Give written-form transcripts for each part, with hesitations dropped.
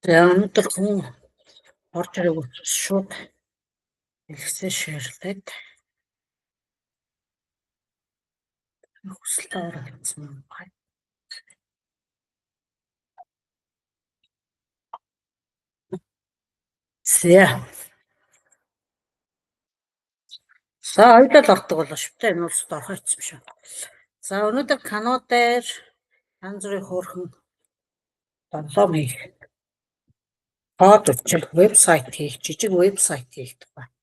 өнөөдөр хүн орж ирэх шууд хэлхсээ шеэрлээд хүсэлтээ оруулсан байна. За хоёулаа ордог болоо швтэ энэ улсад орох гэсэн шүү. За өнөөдөр Кано дээр янз бүрийн хөөрхөн тоглоом хийх. Код үчил вебсайт хийх, жижиг вебсайт хийх байна.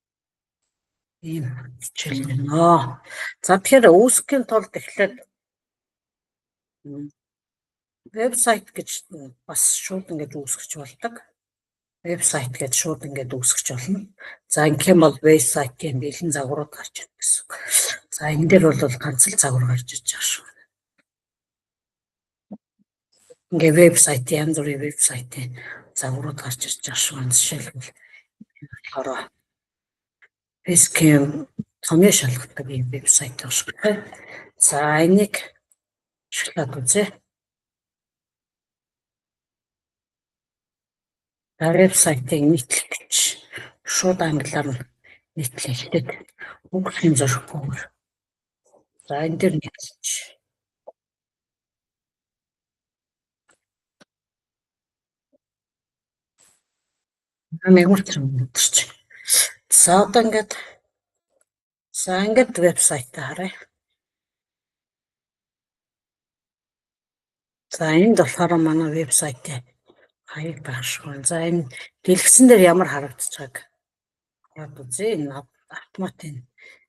Ийм хичээл нэ. За тэгэхээр үүсгэхийн тулд эхлээд вебсайт гэж бас шууд ингэж үүсгэж болдог. Вебсайт гэж шууд ингэж үүсгэж болно. За ингэх юм бол вебсайтын бэлэн загварууд гарч ирнэ гэсэн. За энэ дээр бол ганц л загвар гарч иж байгаа шүү. Ингээ вебсайт янз бүрийн вебсайтын загварууд гарч ирж байгаа шүү. Жишээлбэл болохоор Facecam томьёо шалгадаг ийм вебсайт байна шүү. За энийг ашиглаад үзье. Вебсайтыг нийтлэгч шууд англиар нийтлэлтэй үгсийн зөрхгүйгээр. За энэ дээр нийтлэж. Нэг үргэлж мэдэрч. За одоо ингээд вебсайтаа харъя. За энд болохоор манай вебсайтын хаяг байх шүү. За энэ дэлгэсэн дээр ямар харагдаж байгааг хараад үзье. Энэ автоматын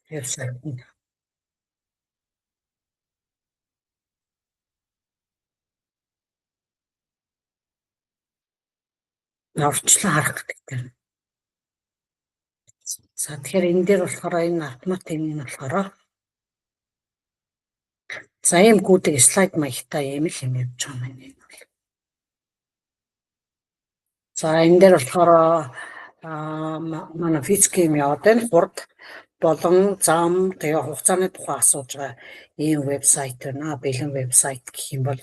вебсайт нь. Орчлон харах гэдэг. За тэгэхээр энэ дээр болохоор энэ автоматын нь болохоор за ийм гүдэг слайд маягтай ийм л юм явж байгаа юм байна. За энэ дээр болохоор манай Facecam яваад байна. Хурд болон зам тэгээ хугацааны тухай асууж байгаа ийм вебсайт байна. Бэлэн вебсайт гэх юм бол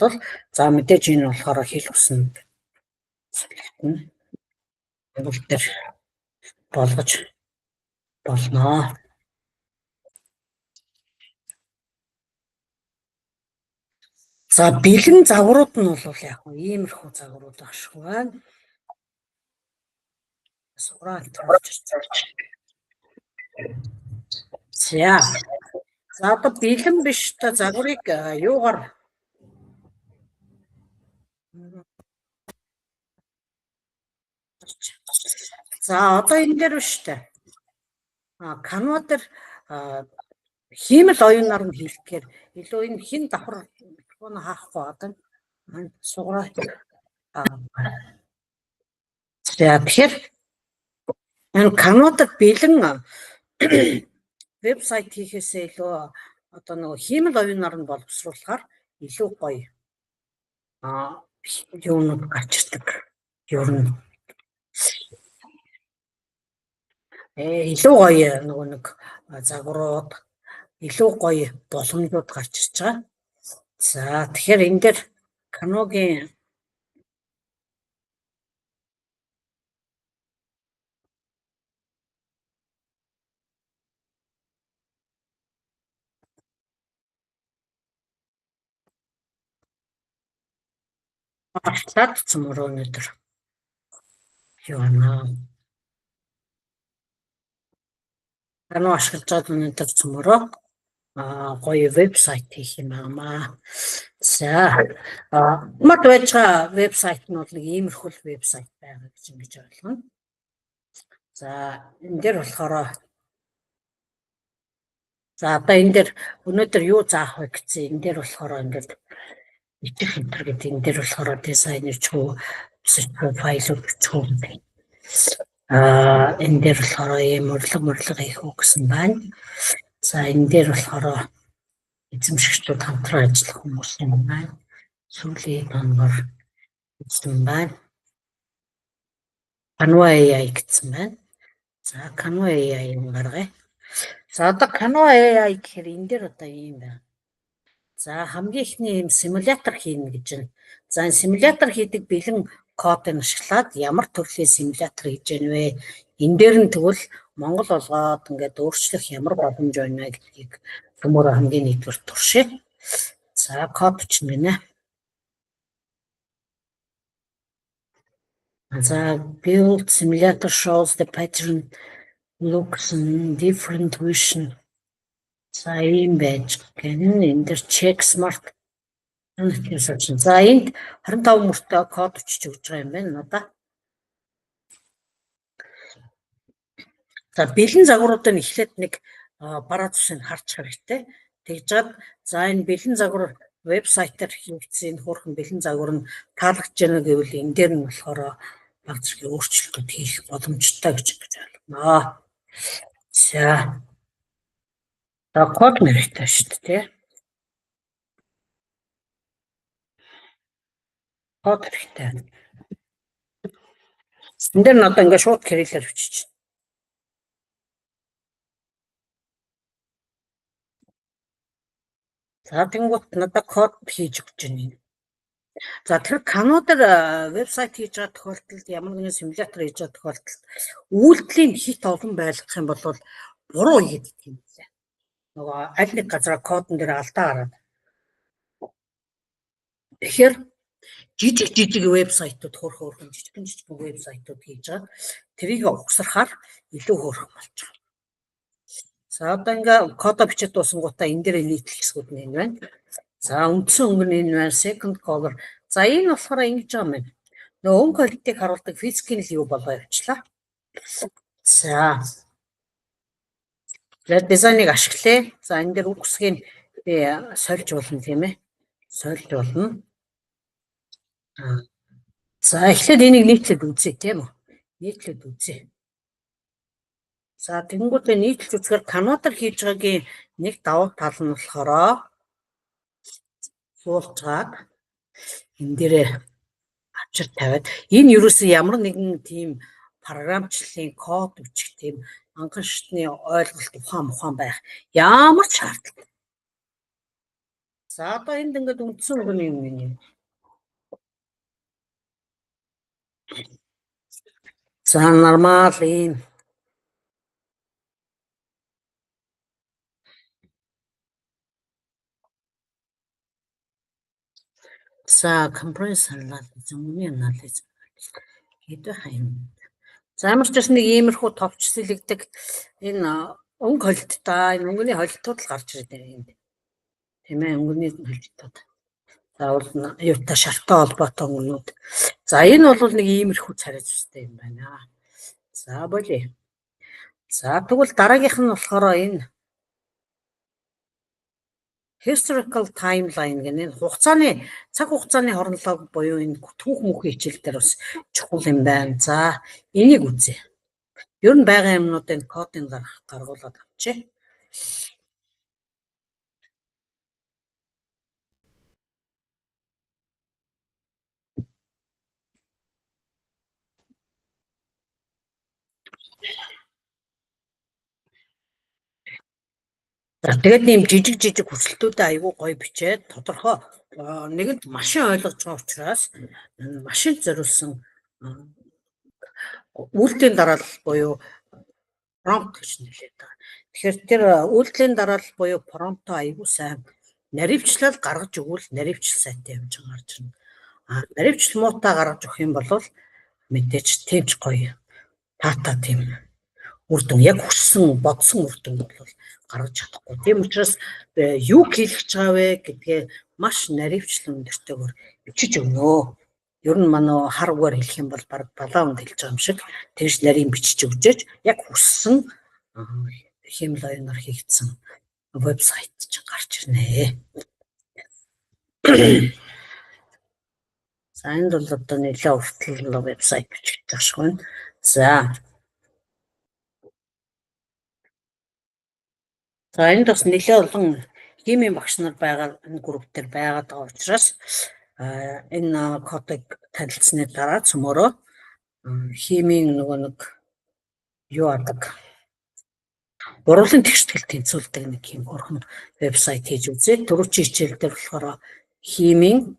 за мэдээж энэ болохоор хэл усна. Бүгдээр болгож болно. За бэлэн загварууд нь бол яг иймэрхүү загварууд байх шүү байна. Сураад за одоо бэлэн биш та загварыг юугаар за одоо энэ дээр биш та Canva дээр хиймэл оюунаар нь хийхээр илүү энэ хин давхар микрофон хаахгүй одоо сугараа. За тэгэхээр энэ Canva дээр бэлэн вебсайт хийхээсээ илүү одоо нөгөө хиймэл оюунаар нь боловсруулахаар илүү гоё юунууд гарч ирдэг. Ер нь илүү гоё нөгөө нэг загварууд илүү гоё боломжууд гарч ирж байгаа. За тэгэхээр энэ дээр Canva-гийн батлаад цөмөр өнөдөр юуна Canva ашиглаж өнөдөр цөмөрөө гоё вебсайт хийх юм аа. За мод байж байгаа вебсайт нь бол нэг иймэрхүү вебсайт байгаа гэж ингэж ойлгоно. За энэ дээр болохоор за одоо энэ дээр өнөөдөр юу заах вэ гэсэн энэ дээр болохоор ингээд ичих энтер гэдэг энэ дээр болохоор дизайнер ч хөө файлууд ч хөө энэ дээр болохоор ийм морлог хийх үү гэсэн байна. За энэ дээр болохоор эзэмшигчдүүд хамтран ажиллах хүмүүс юм байна. Сүүлийн донгор гэсэн байна. Canva AI гэсэн байна. За Canva AI юм гаргая. За одоо Canva AI гэхээр энэ дээр одоо ийм байна. За хамгийн ихний ийм симулятор хийнэ гэж байна. За энэ симулятор хийдэг бэлэн кодыг ашиглаад ямар төрлийн симулятор хийж гэнэ вэ? Энэ дээр нь тэгвэл Монгол болгоод ингээд өөрчлөх ямар боломж байна гэдгийг төмөр хамгийн нэгдүгээр туршия. За код чинь гинэ. За build simulator shows the pattern looks in different vision. За ийм байж гэнэ. Энд дээр check smart. За энд 25 мөртөө код өчиж өгч байгаа юм байна надаа. За бэлэн загваруудыг эхлээд нэг бараа зүсийг харж хэрэгтэй. Тэгж жаад за энэ бэлэн загвар вебсайтаар хийгдсэн энэ хөрхэн бэлэн загвар нь таалагдж байна гэвэл энэ дээр нь болохоор баг зэрэг өөрчлөлтүүд хийх боломжтой гэж байна. За. За код хэрэгтэй шүү дээ. Код хэрэгтэй. Энд дээр нь одоо ингээд шууд кириллээр өчиж. За тэнгуут надад код хийж өгч байна. За тэр канодер вебсайт хийж байгаа тохиолдолд ямар нэгэн симулятор хийж байгаа тохиолдолд үйлдэлийн хит олон байлгах юм бол буруу хийгээд идэх юм байна. Нөгөө аль нэг газар кодон дээр алдаа гараад. Тэгэхээр жижиг вебсайтууд хөөрхөн жижигэн вебсайтууд хийж байгаа. Тэрийг угсархаар илүү хөөрхөн болж байгаа. За одоо ингээ кодо бичээд дуусангуудаа энэ дээр нийтлэх хэсгүүд нь энэ байна. За үндсэн өнгө нь энэ байна. Second color. За энэ болохоор ингэж байгаа юм байна. Нөгөө өнгө холтыг харуулдаг физикийн юу болоо явчлаа. За. Дизайныг ашиглая. За энэ дээр үгсгийг би сольж болно тийм ээ. Сольж болно. За эхлээд энийг нийтлээд үзье тийм үү? Нийтлээд үзье. За тэнгуүтэй нийтлж үзэхээр канодер хийж байгаагийн нэг давуу тал нь болохоор суулцаад энэ дээрээ авчир тавиад энэ ерөөсөө ямар нэгэн тийм програмчлалын код бичих тийм анхан шатны ойлголт ухаан байх ямар ч шаардлагатай. За одоо энд ингээд үндсэн үг нь юм юм. За нормал юм. За compressor анализ гэдэг хайм. За ямар ч нэг иймэрхүү товч сэлэгдэг энэ өнгө холттой энэ өнгөний холтууд л гарч ирдэг юм. Тийм ээ өнгөний холтууд. Заавал юутай шалтгаан холбоотой өнгөнүүд. За энэ бол нэг иймэрхүү царай зүстэй юм байна. За болий. За тэгвэл дараагийнх нь болохоор энэ historical timeline гэнэ хугацааны цаг хугацааны хорлолоо буюу энэ түүх мөнхийн хичээл дээр бас чухал юм байна. За энийг үзье. Ер нь байгаа юмнуудын кодын гаргуулад авчи. За тэгээд ийм жижиг хүсэлтүүдээ айгүй гоё бичээд тодорхой нэгэнд машин ойлгож байгаа учраас машин зориулсан үйлдлийн дараалал буюу промпт гэж нэрлэдэг байгаа. Тэгэхээр тэр үйлдлийн дараалал буюу промпто айгүй сайн наривчлал гаргаж өгвөл наривчл сайтай явж байгаа гарч ирнэ. Наривчл муутай гаргаж өгөх юм бол мэдээж тэмч гоё тата тийм үрдэн яг хүссэн бодсон үрдэн бол гаргаж чадахгүй. Тийм учраас юу хэлэх байгаа вэ гэдгээ маш наривчлан өндөртэйгээр бичиж өгнө. Ер нь манай харгаар хэлэх юм бол баг балаа үнд хэлж байгаа юм шиг тэгж нарийн бичиж өгчөөж яг хүссэн хэмэл оюунаар хийгдсэн вебсайт ч гарч ирнэ. За энэ бол одоо нэлээд уртл вебсайт бичих шиг байна. За энд бас нэлээд олон химийн багш нар байгаа энэ групп дээр байгаад байгаа учраас энэ кодыг танилцсны дараа цөмөрөө химийн нөгөө нэг юу адаг урлын тэгштгэл тэнцвүүлдэг нэг юм хөрхөн вебсайт хийж үзээ. Түрүүчийн хичээл дээр болохоор химийн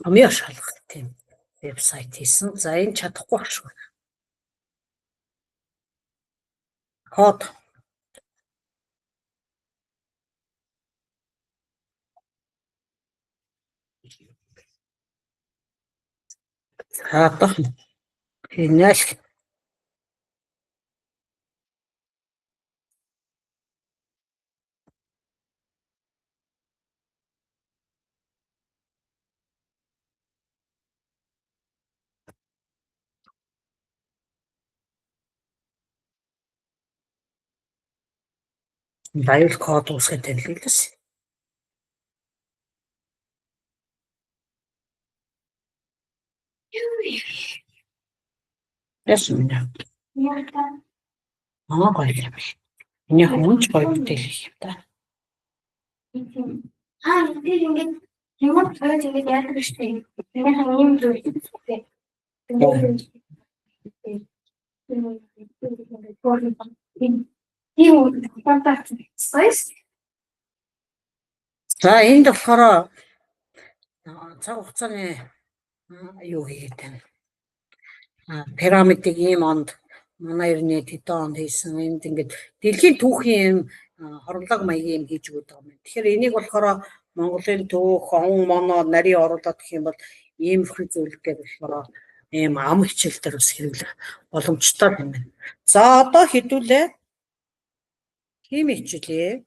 Амиа шалгах тийм вебсайт хийсэн. За энэ чадахгүй ах шүү. Код. Хаадах. Хийнэш. Баяр код усгээд хэлээс. Яасан бэ? Гоё юм байна. Миний хүнч гоё мэдээлэл юм да. Тэгээд ингээд юм гараад ингээд яадаг штэ. Миний хамгийн зүйл. За энд болохоор цаг хугацааны юу хийгээд байна. Пирамидыг ийм онд манай эрдэнэ тэдэн онд хийсэн. Энд ингээд дэлхийн түүхийн юм хорлог маягийн юм хийж өгöd байгаа юм. Тэгэхээр энийг болохоор Монголын түүх, он моно нарийн оруулаад гэх юм бол ийм их зүйл гэж болохоор ийм ам хичээл дээр бас хэрэглэх боломжтой юм байна. За одоо хэдүүлээ. Хими хичээлээ.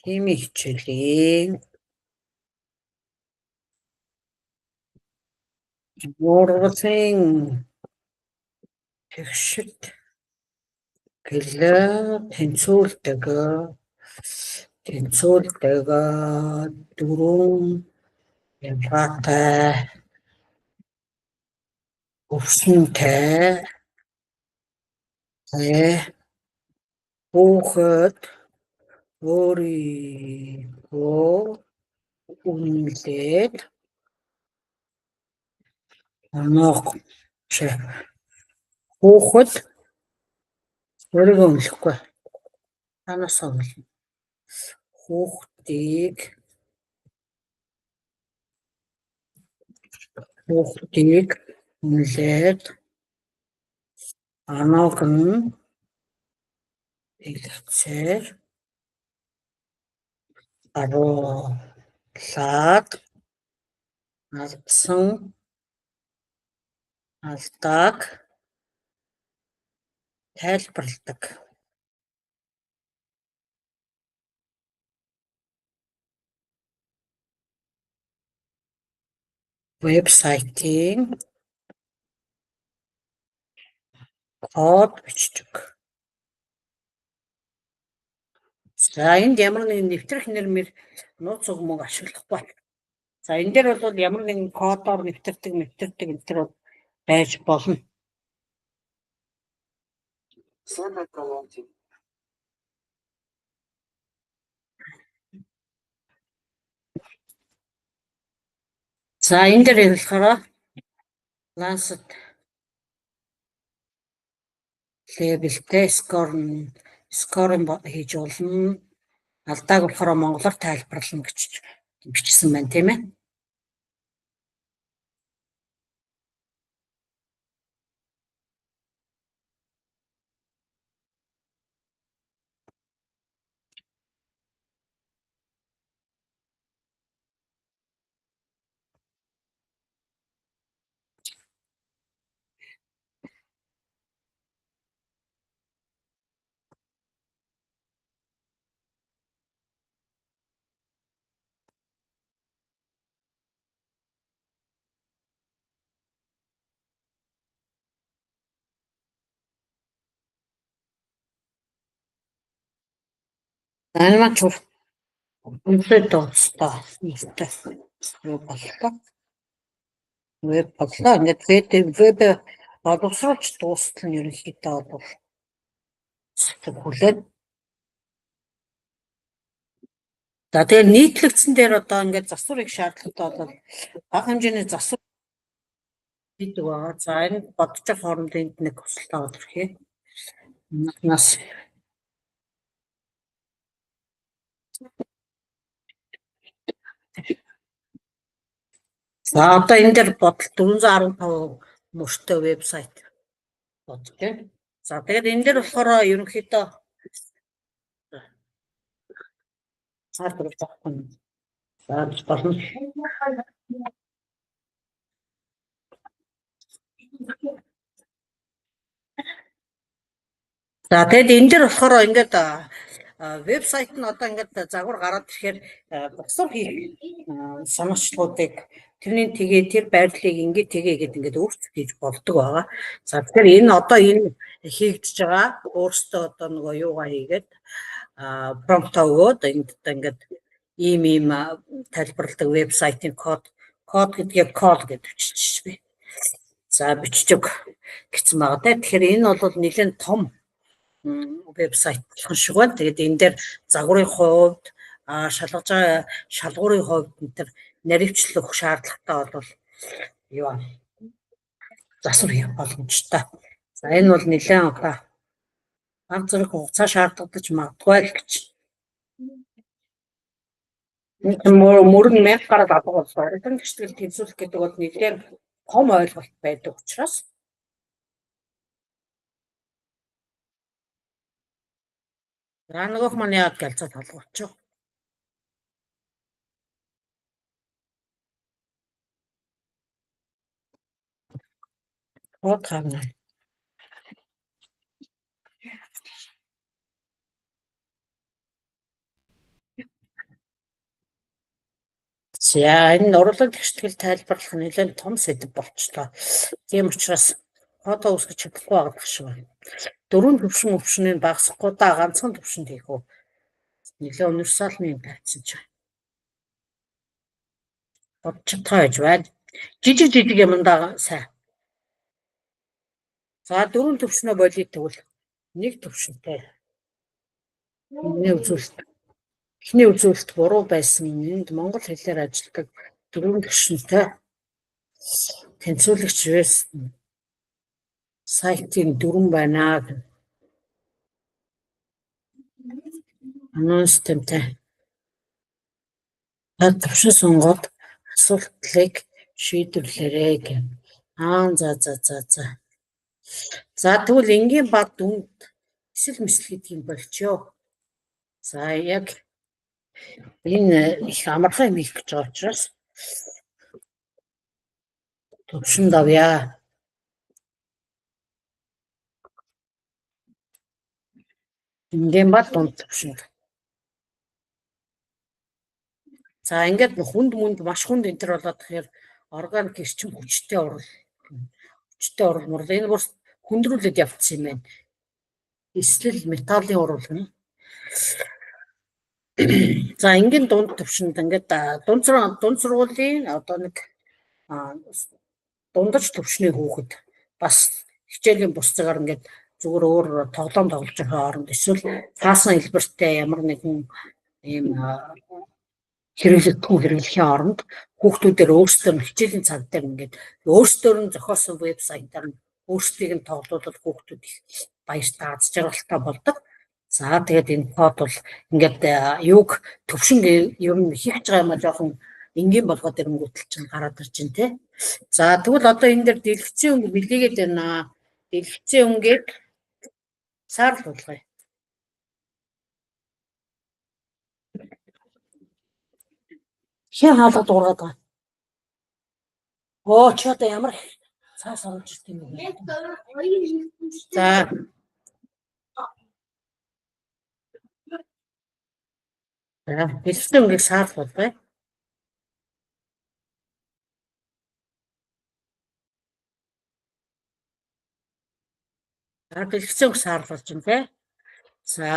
Хими хичээлээ. Ургацын тэгшид гэлээ тэнцүүлдэг дөрөв янгатай өвсөнтэй хүүхэд өөрийгөө үнэлээд хүүхэд өөрийгөө үнэлэхгүй танаас үнэлнэ. Хүүхдийг үнэлээд анааг нь илгэцээр аруулаад алдсан алдааг тайлбарладаг. Вебсайтын код бичдэг. За энд ямар нэгэн нэвтрэх нэрмэр нууц өгмөг ашиглахгүй. За энэ дээр бол ямар нэгэн кодоор нэвтэрдэг энэ төр байж болно. За энэ дээр хэлэхээр Lancet лейблтэй скоринг хийж болно. Алдааг болохоор монголоор тайлбарлана гэж бичсэн байна тийм ээ. Анимач үнэхээр дуустай. Веб бодлоо. Ингээд веб боловсруулж дуустал нь ерөнхийдөө бол хүлээд. За тэгээ нийтлэгдсэн дээр одоо ингээд засварыг шаардлагатай бол бага хэмжээний засвар хийдэг байгаа. За энэ бодож байгаа хооронд энд нэг хүсэлт аваад ирхээ. Нас За одоо энэ дээр бодол 415 мөртөө вебсайт бодлоо. За тэгээд энэ дээр болохоор ерөнхийдөө цаар бүрж авахгүй. За болно. За тэгээд энэ дээр болохоор ингээд вебсайт нь одоо ингээд загвар гараад ирэхээр босор хийх санаачлуудыг тэрний тэгээ тэр байрлалыг ингээд тэгээ гэдэг ингээд өөрчлөлт хийж болдог байгаа. За тэгэхээр энэ одоо энэ хийгдэж байгаа өөртөө одоо нөгөө юугаа хийгээд промпт өгөөд энд одоо ингээд ийм тайлбарладаг вебсайтын код гэдгийг код гэж бичиж би. За бичиж өг гэсэн байгаа. Тэгэхээр энэ бол нэлээд том вебсайт болох шиг байна. Тэгээд энэ дээр загварын хувьд шалгаж байгаа шалгуурын хувьд энэ төр наривчлал өгөх шаардлагатай бол юу аа засвар хийх боломжтой. За энэ бол нэлээд одоо баг зэрэг хугацаа шаардлагатай ч магадгүй л гэж. Мөрөн 1000 гараад авах бол орон гэрчлэл тэнцвүүлэх гэдэг бол нэлээд том ойлголт байдаг учраас за нөгөөх маань яад галзаа толгоолчих. Код харна. За энэ урлаг гэрчлэл тайлбарлах нь нэлээд том сэдв болчлоо. Тийм учраас кодоо үсгэж чадахгүй байгаа шиг байна. 4 төвшин багасахгүй да ганцхан төвшөнд хийх үү. Нэлээд универсалны юм тавьсан чинь. Бодчихтой байж байна. Жижиг юмдаа сайн. За 4 төвшнөө болий тэгвэл 1 төвшөнтэй. Эхний үзүүлэлт буруу байсан. Энд монгол хэлээр ажилладаг 4 төвшөнтэй тэнцвүүлэгч сайтын 4 байна. Анонс системтэй. Төвшин сонгоод асуултыг шийдвэрлээрэй гэв. За. За тэгвэл энгийн баг дүнд эсэл мэсэл гэдэг юм болчихё. За яг энэ их амархан юм их гэж байгаа учраас төвшөнд авъя. Энгийн баг дунд төвшөнд. За ингээд хүнд маш хүнд энэ төр болоод тэгэхээр органик эрчим хүчтэй урал мурал энэ бүр хүндрүүлээд явцсан юм байна. Эслэл металлын урал гэнэ. За энгийн дунд төвшөнд ингээд дунд сургуулийн одоо нэг дундаж төвшний хүүхэд бас хичээлийн бус цагаар ингээд зүгээр өөр тоглоом тоглож байгаа оронд эсвэл цаасан хэлбэртэй ямар нэгэн ийм хэрэглэхийн оронд хүүхдүүдээр өөрсдөө хичээлийн цаг дээр ингээд өөрсдөр нь зохиосон вебсайтаар нь өөрсдийг нь тоглуулаад хүүхдүүд их баяртай аз жаргалтай болдог. За тэгээд энэ код бол ингээд юг төвшин юм хийх байгаа юм а жоохон энгийн болгоод ирэнгүүтэл чинь гараад ирж байна те. За тэгвэл одоо энэ дээр дэлгэцийн өнгө бэлгээгээд байна. Дэлгэцийн өнгөийг саарлуулгая. Хин хаалга дуурайгаад байгаа. Оо ч одоо ямар цаас орж ирт юм бэ? За. Дэлгэцийн өнгөийг саарлуулгая. Дэлгэцийн өнгө саарлуулж байна те. За.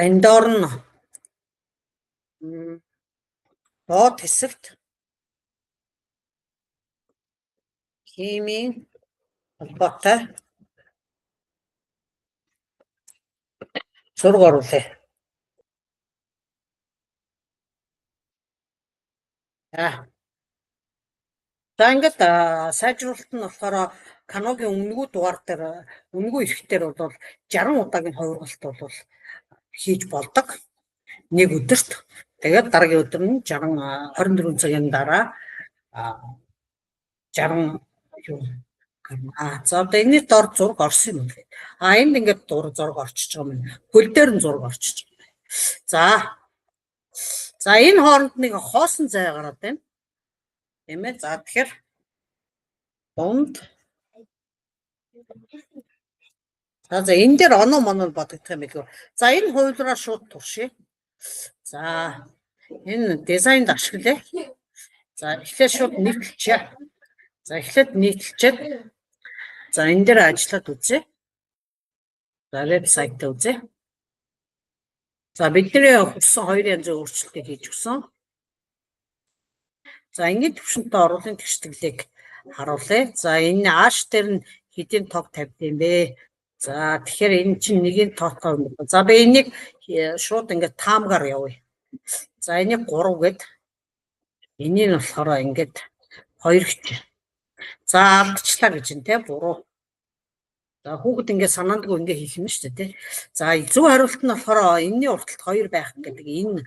Энэ доор нь доод хэсэгт химийн холбоотой зураг оруулъя. За ингээд сайжруулалт нь болохоор Каногийн өмнөгөө дугаар дээр өмнөгөө эрх дээр бол 60 удаагийн хувиргалт бол хийж болдог. нэг өдөрт. Тэгээд дараагийн өдөр нь 24 цагийн дараа 60 юу за одоо энэний дор зураг орсон юм лээ. Энд ингээд зураг орчиж байгаа юм. Хөл дээр нь зураг орчиж байгаа. За энэ хооронд нэг хоосон зай гараад байна. Тийм ээ. За тэгэхээр дунд за энэ дээр оноо моноо бодогдох юм билүү. За энэ хувилраа шууд туршия. За энэ дизайнд ашиглая. За эхлээд шууд нийтлчээ. За эхлээд нийтлчээд за энэ дээр ажиллаад үзье. За вебсайт үзье. За бидний хүрсэн 2 янзын өөрчлөлтийг хийж өгсөн. За ингээд төвшөнтэй оруулын тэгшдэглийг харуулъя. За энэ ааш дээр нь хэдийн тог тавьд юм бэ? За тэгэхээр энэ чинь нэгийн тоотой юм. За би энийг шууд ингээд таамгаар явъя. За энийг 3 гээд энийг нь болохоор ингээд 2 гэж. За алдчихлаа гэж энэ те 3. За хүүхэд ингээд санаандгүй ингээд хийх юм шүү дээ те. За зөв хариулт нь болохоор энэний урталт 2 байх гэдэг энэ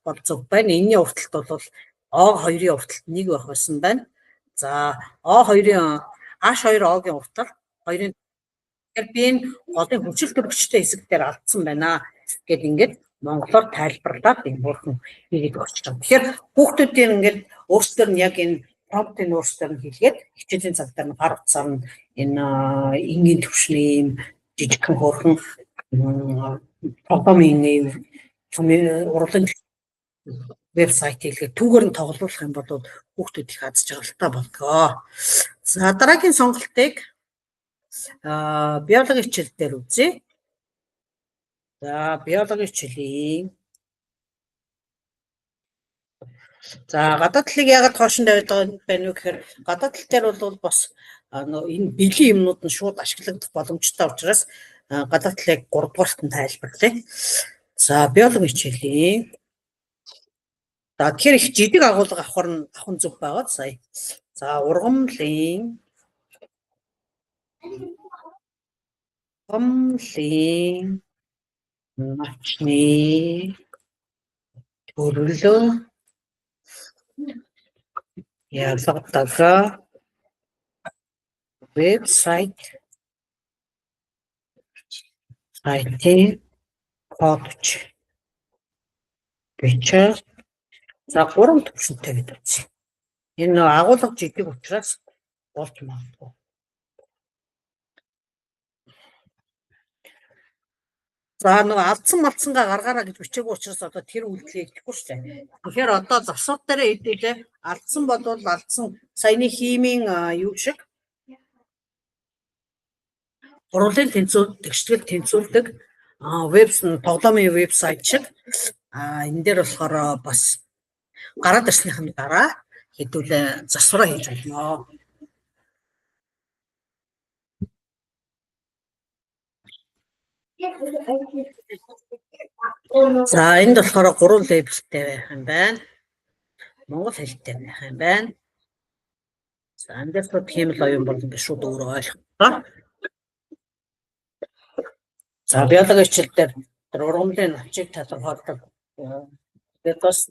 бол зөв байна. Энэний урталт бол O2-ийн урталт 1 байх байсан байна. За O2-ийн H2 O-гийн урталт 2-ын тэгэхээр би энэ голын хүчил төрөгчтэй хэсэг дээр алдсан байна гэд ингээд монголоор тайлбарлаад энэ бурхан хийгээд өгч байгаа. Тэгэхээр хүүхдүүдийн ингээд өөрсдөр нь яг энэ промптын өөрсдөр нь хийлгээд хичээлийн цаг дээр нь гар утсаар нь энэ энгийн төвшний юм жижигхэн хөөрхөн програмын урлын вебсайт хийлгээд түүгээр нь тоглуулах юм бол хүүхдүүд их аз жаргалтай болдгоо. За дараагийн сонголтыг биологи хичээл дээр үзье. За биологи хичээлийн за гадаад талыг яагаад хоошин тавьдаг байна вэ гэхээр гадаад тал дээр бол бас энэ бэлгийн юмнууд нь шууд ашиглагдах боломжтой учраас гадаад талыг 3 дугаарт нь тайлбарлая. За биологи хичээлийн за тэгэхээр их жижиг агуулга авах нь зөв байгаа сая. За ургамлын навчны төрлөө ялгадаг вебсайт сайтын кодч бичээ. За 3 төвшөнтэй гэдэг үзье. Энэ агуулга жижиг учраас болж магадгүй. За нөгөө алдсан малцсангаа гаргаараа гэж бичээгүй учраас одоо тэр үйлдэлийг хийхгүй шүү дээ. Тэгэхээр одоо засвар дээр хэдүүлээ алдсан болвол алдсан саяны химийн юу шиг урлын тэнцвэр тэгштгэл тэнцвэрдэг тоглоомын вебсайт шиг энэ дээр болохоор бас гараад ирснийхэн дараа хэдүүлээ засвараа хийж болно. За энд болохоор 3 лейблтэй байх юм байна. Монгол хэлтэй байх юм байна. За эндээс тийм л оюун бол ингэ шууд өөрөө ойлгохгүй. За биологи хичээл дээр ургамлын навчийг талхалдаг. Тэгээд бас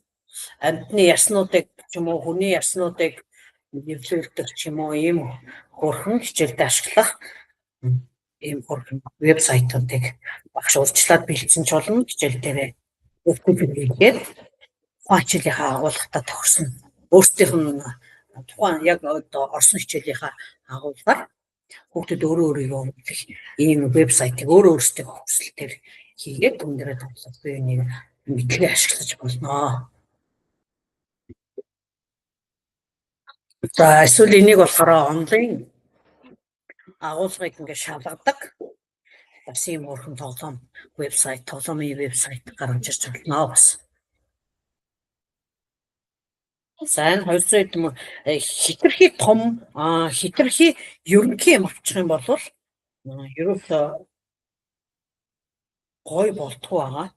амьтны яснуудыг ч юм уу хүний яснуудыг нэвлүүлдэг ч юм уу ийм хөрхөн хичээлд ашиглах ийм хөрхөн вебсайтуудыг багш урьдчилаад бэлдсэн ч болно хичээл дээрээ өгүүлээд хаачлынхаа агуулгатаа тохирсон өөрсдийнх нь тухайн яг орсон хичээлийнхаа агуулгаар хүүхдүүд өөрийгөө ийм вебсайтыг өөрсдөө хөсөлтөөр хийгээд түн дээрээ тоглох биенийг мэдлэгээ ашиглаж болно. За эсвэл энийг болохоор онлайн агуулгыг ингээд шалгадаг бас ийм өөрхөн тоглоомын вебсайт гаргаж ирж болно бас. За энэ 200 эд юм хитрхи том хитрхи ерөнхий юм авчих юм бол ерөөсөө гой болтгоо байгаа.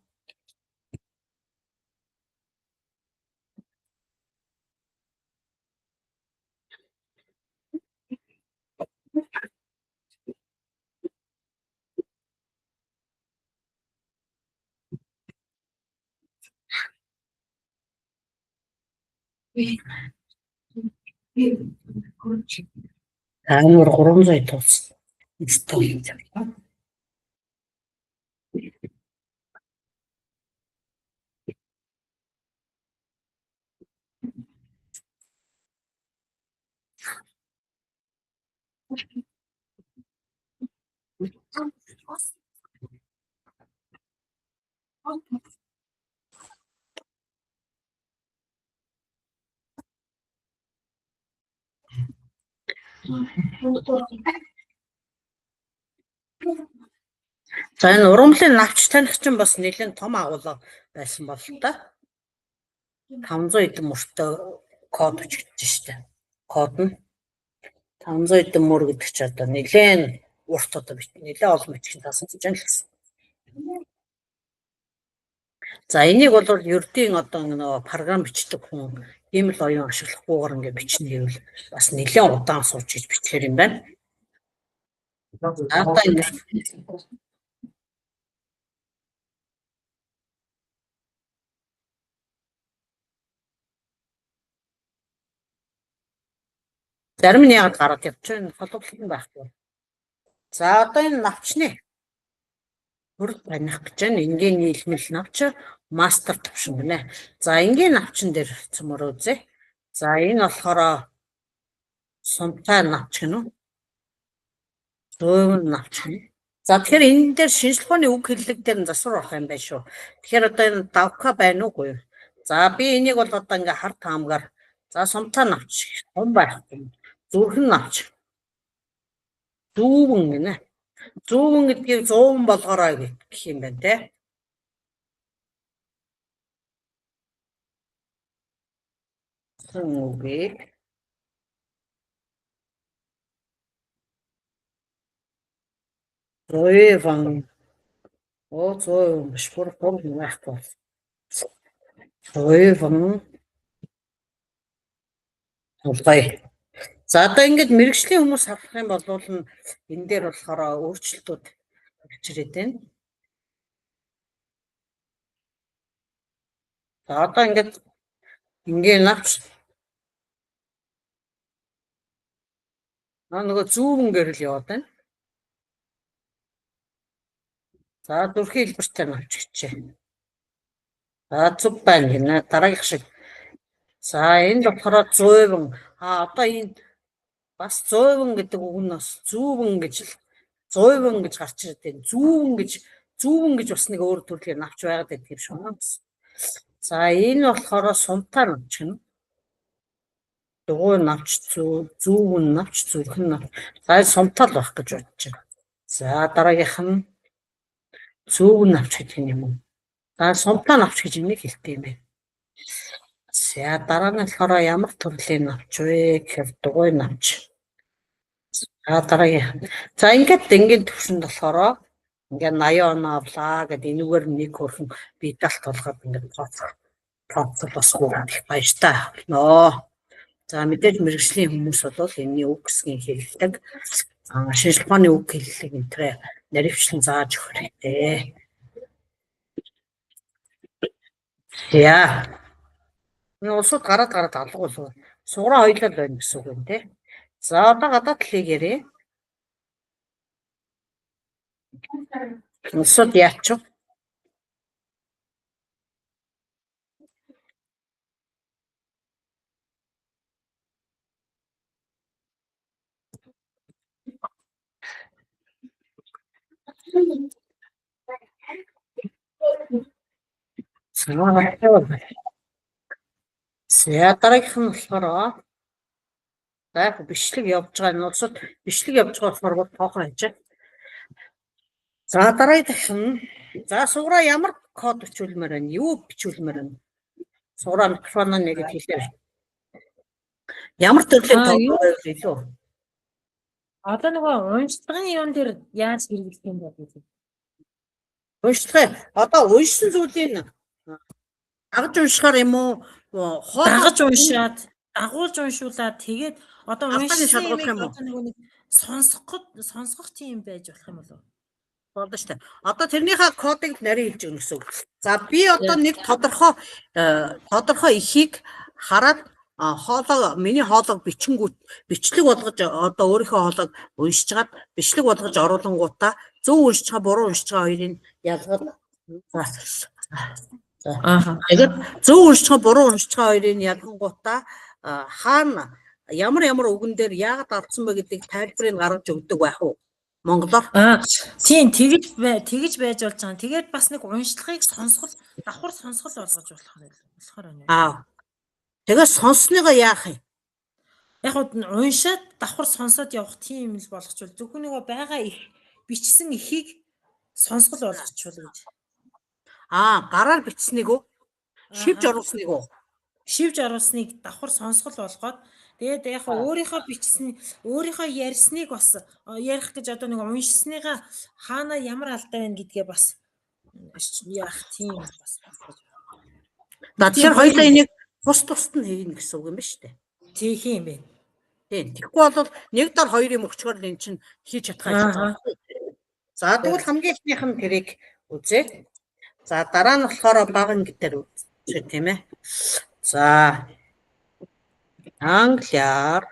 Амар 300 туусан. Стол. За энэ урамлын навч таних чинь бас нэлээд том агуулга байсан бол та 500 эдэн мөртөө код бичиж штэ. Код нь 500 эдэн мөр гэдэг чи одоо нэлээд урт одоо нэлээд олон бичгийн таасан гэж байна л гэсэн. За энийг бол ердийн одоо нөгөө програм бичдэг хүн ийм л оюун ашиглахгүйгээр ингээд бичнэ гэвэл бас нэлээд удаан сууж гэж бичлэр юм байна. Одоо ингээд зарим нь яг гараад явж байна. Холбогдлол нь байхгүй. За одоо энэ навчны хөрд таних гэж байна. Энгийн нийлмэл навч мастер төвшин гинэ. За энгийн навчин дээр цөмөр үзье. За энэ болохоор сумтай навч гэнэ. Зөөвн навч гэнэ. За тэгэхээр энэ дээр шинжлэх ухааны үг хэллэг дээр нь засвар авах юм байна шүү. Тэгэхээр одоо энэ давха байна уугүй юу? За би энийг бол одоо ингээ хар таамгаар за сумтай навч том байхгүй. Зүрхэн навч. Зүүвэн гинэ. Зүүвэн гэдгийг 100 болгоорой гэх юм байна те. Үгүй. Зөөвэн. Зөөвэн биш бүр байхгүй. Зөөвэн. Улгай. За одоо ингээд мэрэгжлийн хүмүүс харах юм бол энэ дээр болохоор өөрчлөлтүүд учрээд байна. За одоо ингээд ингийн навч нөгөө зүүвэнгээр л яваад байна. За зүрхийн хэлбэртэй навч гэчээ. За зүг байна гинэ дараагийнх шиг. За энэ болохоор зөөвөн. Одоо энэ бас зөөвөн гэдэг үг нь бас зүүвэн гэж л зөөвөн гэж гарч ирээд байна. Зүүвэн гэж бас нэг өөр төрлийн навч байгаад байдаг юм шиг байна. За энэ болохоор сумтай навч гэнэ. Дугуй навч зүүвэн навч зүрхэн навч. За сумтай л байх гэж бодож байна. За дараагийнх нь зүүвэн навч гэдэг юм уу? За сумтай навч гэж энийг хэлдэг юм байна. За дараа нь болохоор ямар төрлийн навч вэ гэхээр дугуй навч. За дараагийн. За ингээд энгийн төвшөнд болохоор ингээд 80 оноо авлаа гэдэг энүүгээр нэг хөрхөн бидалт болгоод ингээд тооцол бас их баяртай болно. За мэдээж мэрэгжлийн хүмүүс бол энэний үг гэсгийг хэлдэг. Шинжлэх ухааны үг хэллэг энтрээ наривчлан зааж өгөх хэрэгтэй. Яа. Энэ улсууд гараад алга болов. Суграа хоёлоо байна гэсэн үг юм те. За одоо гадаад талыг ярив. Улсууд яач вэ? За дараагийнх нь болохоор за яг бичлэг явж байгаа энэ улсууд бичлэг явж байгаа болохоор тоохон хийж. За дараагийнх нь за суграа ямар код бичүүлмээр байна? Юу бичүүлмээр байна? Суграа микрофон нэг хэлээ. Ямар төрлийн код байв илүү? Одоо нөгөө уншлагын юм дээр яаж хэрэглэх юм бэ? Уншлага одоо уншсан зүйлийг дагаж уншихаар юм уу? Дагаж уншаад, дагуулж уншуулаад тэгээд одоо уншсан шалгуулах юм уу? нөгөө нэг сонсгох тийм байж болох юм болов уу? Болно шүү дээ. Одоо тэрнийхээ кодыг нарийн хэлж өгнө гэсэн үг. За би одоо нэг тодорхой эхийг хараад хоолоо миний хоолойг бичлэг болгож одоо өөрийнхөө хоолойг уншиж чад бичлэг болгож оруулангуудаа зөв уншиж байгаа буруу уншиж байгаа хоёрыг ялгаад тэгээд зөв уншиж байгаа буруу уншиж байгаа хоёрыг ялгангуудаа хаана ямар үгэн дээр яагаад алдсан бэ гэдгийг тайлбарыг гаргаж өгдөг байх уу монголоор тийм тэгж байж болж байгаа. Тэгээд бас нэг уншлагыг давхар сонсгол болгож болохоор байна. Тэгээд сонссныгоо яах юм? Яг уншаад давхар сонсоод явах тийм л болгочвол зөвхөн нөгөө байгаа их бичсэн ихийг сонсгол болгочвол гэж. Гараар бичснийг үү? Шивж оруулсныг үү? Шивж оруулсныг давхар сонсгол болгоод тэгээд яг өөрийнхөө бичсэн өөрийнхөө ярьсныг бас ярих гэж одоо нэг уншсныгаа хаана ямар алдаа байна гэдгээ бас яах тийм бас. Тэгэхээр хоёулаа энийг тусад нь хийнэ гэсэн үг юм ба шүү дээ. Тийх юм бэ. Тийм. Тэгэхгүй бол нэг дор хоёрын мөчгөр эн чинь хийж чадхаа. За тэгвэл хамгийн ихнийх нь тэрийг үзье. За дараа нь болохоор бага ангидээр үзье тийм ээ. За англиар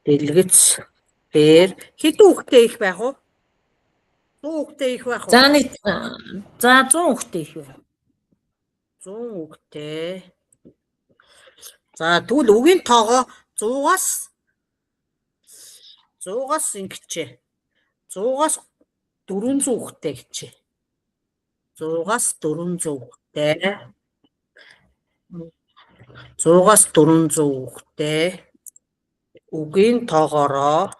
дэлгэц дээр хэдэн үгтэй их байх вэ? 100 үгтэй их байх уу? За 100 үгтэй их байна. 100 үгтэй. За тэгвэл үгийн тоогоо 100-аас ингэчээ. 100-аас 400 үгтэй гэчээ. 100-аас 400 үгтэй. 100-аас 400 үгтэй. Үгийн тоогоороо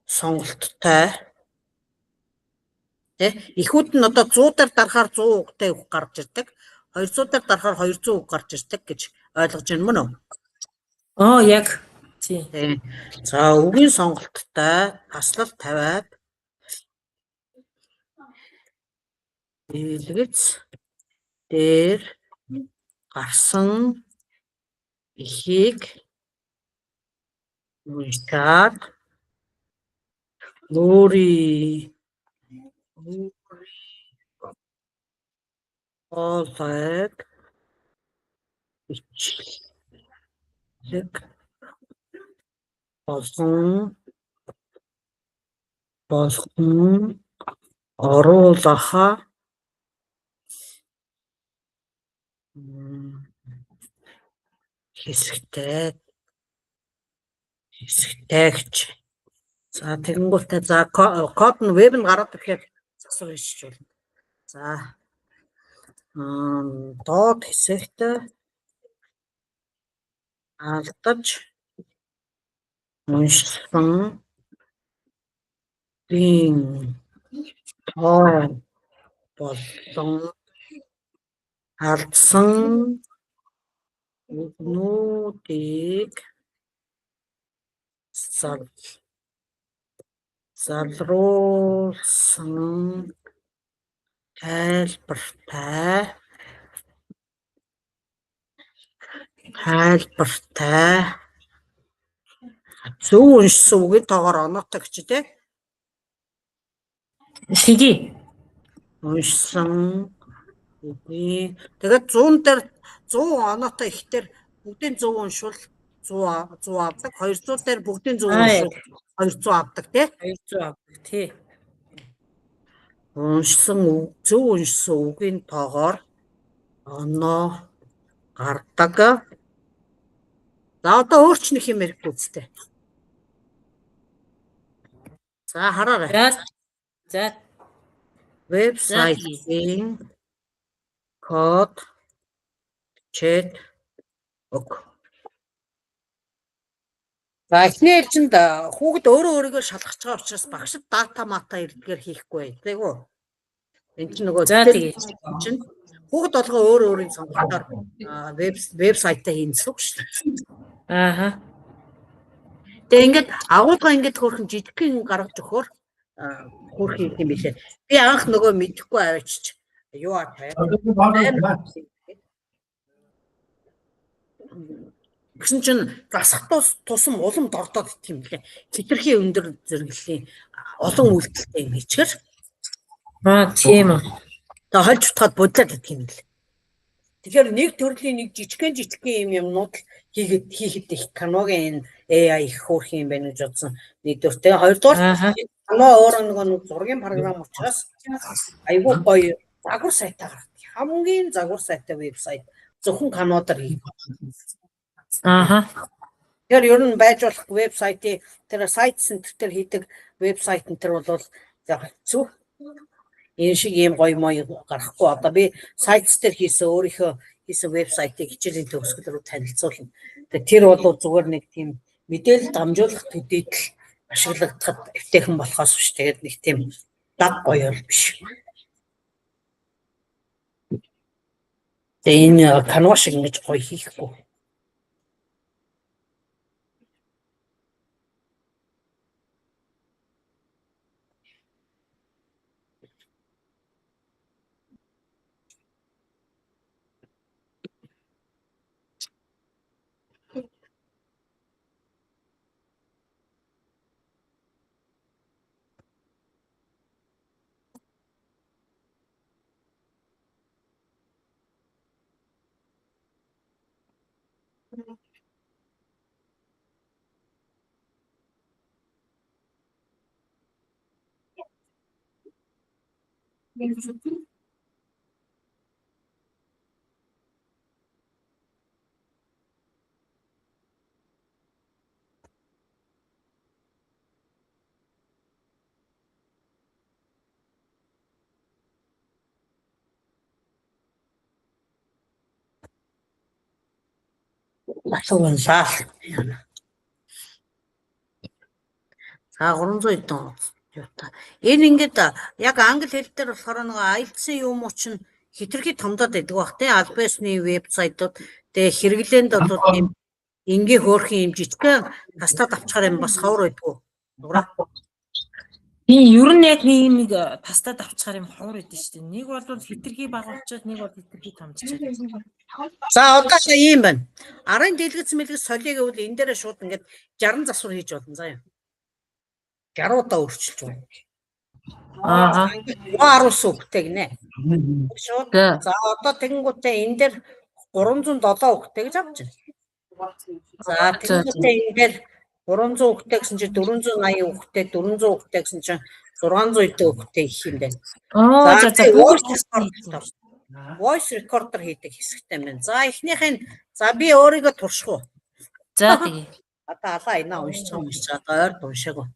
сонголттой. Эхүүд нь одоо 100 дээр дарахаар 100 үгтэй үг гарч ирдэг. 200 дээр дарахаар 200 үг гарч ирдэг гэж ойлгож байна мөн үү? Яг тийм. За үгийн сонголттой таслал тавиад дэлгэц дээр гарсан ихийг уншаад хоолойг бичлэг болгон оруулахаа хэсэгтэй гэж. За тэгэнгүүтээ за код нь веб нь гараад ирэхээр засвар хийчих болно. За доод хэсэгт алдаж уншсан болон алдсан үгнүүдийг залруулсан тайлбартай зөв уншсан үгийн тоогоор оноотой гэж тий. Шиги уншсан үгийн тэгээд 100 дээр 100 оноотой ихтер бүгдийн 100 уншвал 100 авдаг. 200 дээр бүгдийн 100 уншвал 200 авдаг тий. 200 авдаг тий. Зөв уншсан үгийн тоогоор оноо гардаг. За одоо өөрчлөх юм ярихгүй үстэй. За хараарай. За вебсайтын код чэт ок. За эхний ээлжинд хүүхэд өөрийгөө шалгах байгаа учраас багшд дата ирдгээр хийхгүй тэйгүү. Энд чинь нөгөө чинь хүүхэд болгоо өөрийн сонголтоор вебсайтаа хийсэн үг шүү дээ. Тэгээ ингээд агуулга ингээд хөөрхөн жижигхэн гаргаж өгөхөөр хөөрх юм билээ. Би анх нөгөө мэдэхгүй авчиж юу атай. Гэсэн чинь засах тусам улам дордоод идэх юм лээ. Хитрхи өндөр зэрэглэлийн олон үйлдэлтэй юм хийчихэр. Тийм үү. Тэгээ хольж утгаад бодлоод идэх юм лээ. Тэгэхээр нэг төрлийн нэг жижигхэн юмнууд хийхэд их киногийн AI их хөөрх юм байна гэж бодсон. Нэгдүгээртэй, хоёрдугаар кино өөрөө нэг зургийн програм учраас айгүй гоё загвар сайтаа гаргадаг. Хамгийн загвар сайтай вебсайт зөвхөн кинодор хийх. Тэгэхээр ер нь байж болох вебсайтын тэр сайт центр хийдэг вебсайт энэ төр бол хэцүү. Энэ шиг юм гоё гарахгүй. Одоо би сайт дээр өөрийнхөө хийсэн вебсайтыг хичээлийн төгсгөл рүү танилцуулна. Тэр бол зүгээр нэг тийм мэдээлэл дамжуулах төдийд л ашиглагдахад эвтэйхэн болохоос биш. Тэгээд нэг тийм даг гоё бол биш. Тэгээ энэ канва шиг ингэж гоё хийхгүй. Асуусан лаал. За 300 хэдэн юутай. Энэ ингээд яг англи хэл дээр болохоор нэг IELTS-ийн юм уч нь хитрхи томдоод байдаг бах тий. Албасны вебсайтууд тэгээ хэрэглээнд бол тийм ингийн хөөрхөн юм жижигхэн тастад авчгаар юм бас ховор байдгүй. Дуурай. Ер нь яг нэг тастад авчгаар юм ховор байдсан шүү дээ. Нэг бол хитрхи бага болчиход нэг бол хитрхи томдчиход. За одоо ийм байна. Арын дэлгэц мэлгэц солиг гэвэл энэ дээрээ шууд ингээд 60 засвар хийж болно заа юу. 60 удаа өөрчилж байна. Ааруус үгтэй гинэ. Шууд. За одоо тэгэнгүүтээ энэ дээр 307 үгтэй гэж авч байна. За тэгэнгүүтээ энэ дээр 300 үгтэй гэсэн чинь 480 үгтэй 400 үгтэй гэсэн чинь 600 үгтэй гэх юм байна. За voice recorder хийдэг хэсэгтэй байна. За эхнийх нь за би өөрийгөө турших уу. За тэгээ. Одоо алаа инаа уншиж байгаа ойр уншаагүй.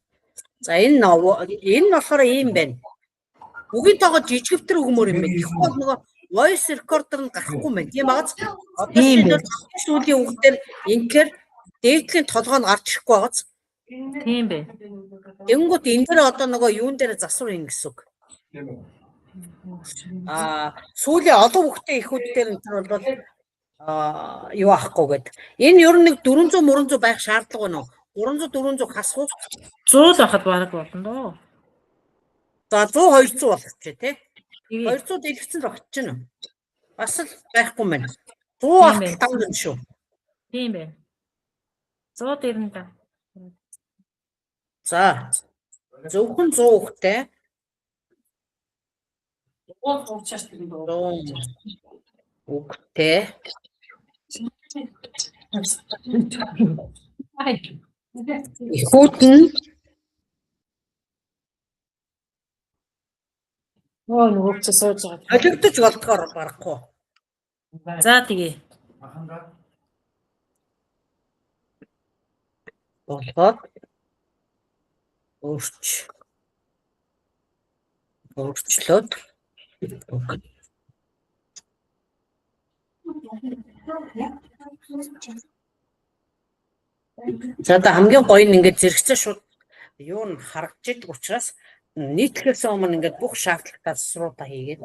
За энэ болохоор ийм байна. Үгийн тоогоо жижигвтер өгмөр юм байна. Их бол нөгөө voice recorder нь гарахгүй байна. Тийм багц. Одоо энэ сүүлийн үгдэр инкер дээдлийн толгой нь гарч ирэхгүй багц. Тийм бэ. Тэнгүүт энэ дээр одоо нөгөө юун дээр засвар ин гэсэн үг. Сүүлийн олон хүүхдээ ихүүд дээр энэ бол юу ахгүй гэдэг. Энэ ер нь нэг 400 байх шаардлага байна уу? 300 хасах уу? 100 байхад бараг болно доо. За 100 200 болчихжээ тий. 200 дэлгэцэн л очиж гэнэ. Бас л байхгүй мэн. 100 тавд нь шүү. Тийм байна. 100 дээр нь да. За зөвхөн 100 хүүхдээ үгтэй ихүүд нь нөгөөч сууж байгаа. солигдож болдгоор барахгүй. За тэгээ. Болгоод өөрчлөөд за та хамгийн гоё нь ингээд зэрэгцээ шууд юу н харагдж идэг учраас нийтлэхээс өмнө ингээд бүх шаардлагатай засваруудаа хийгээд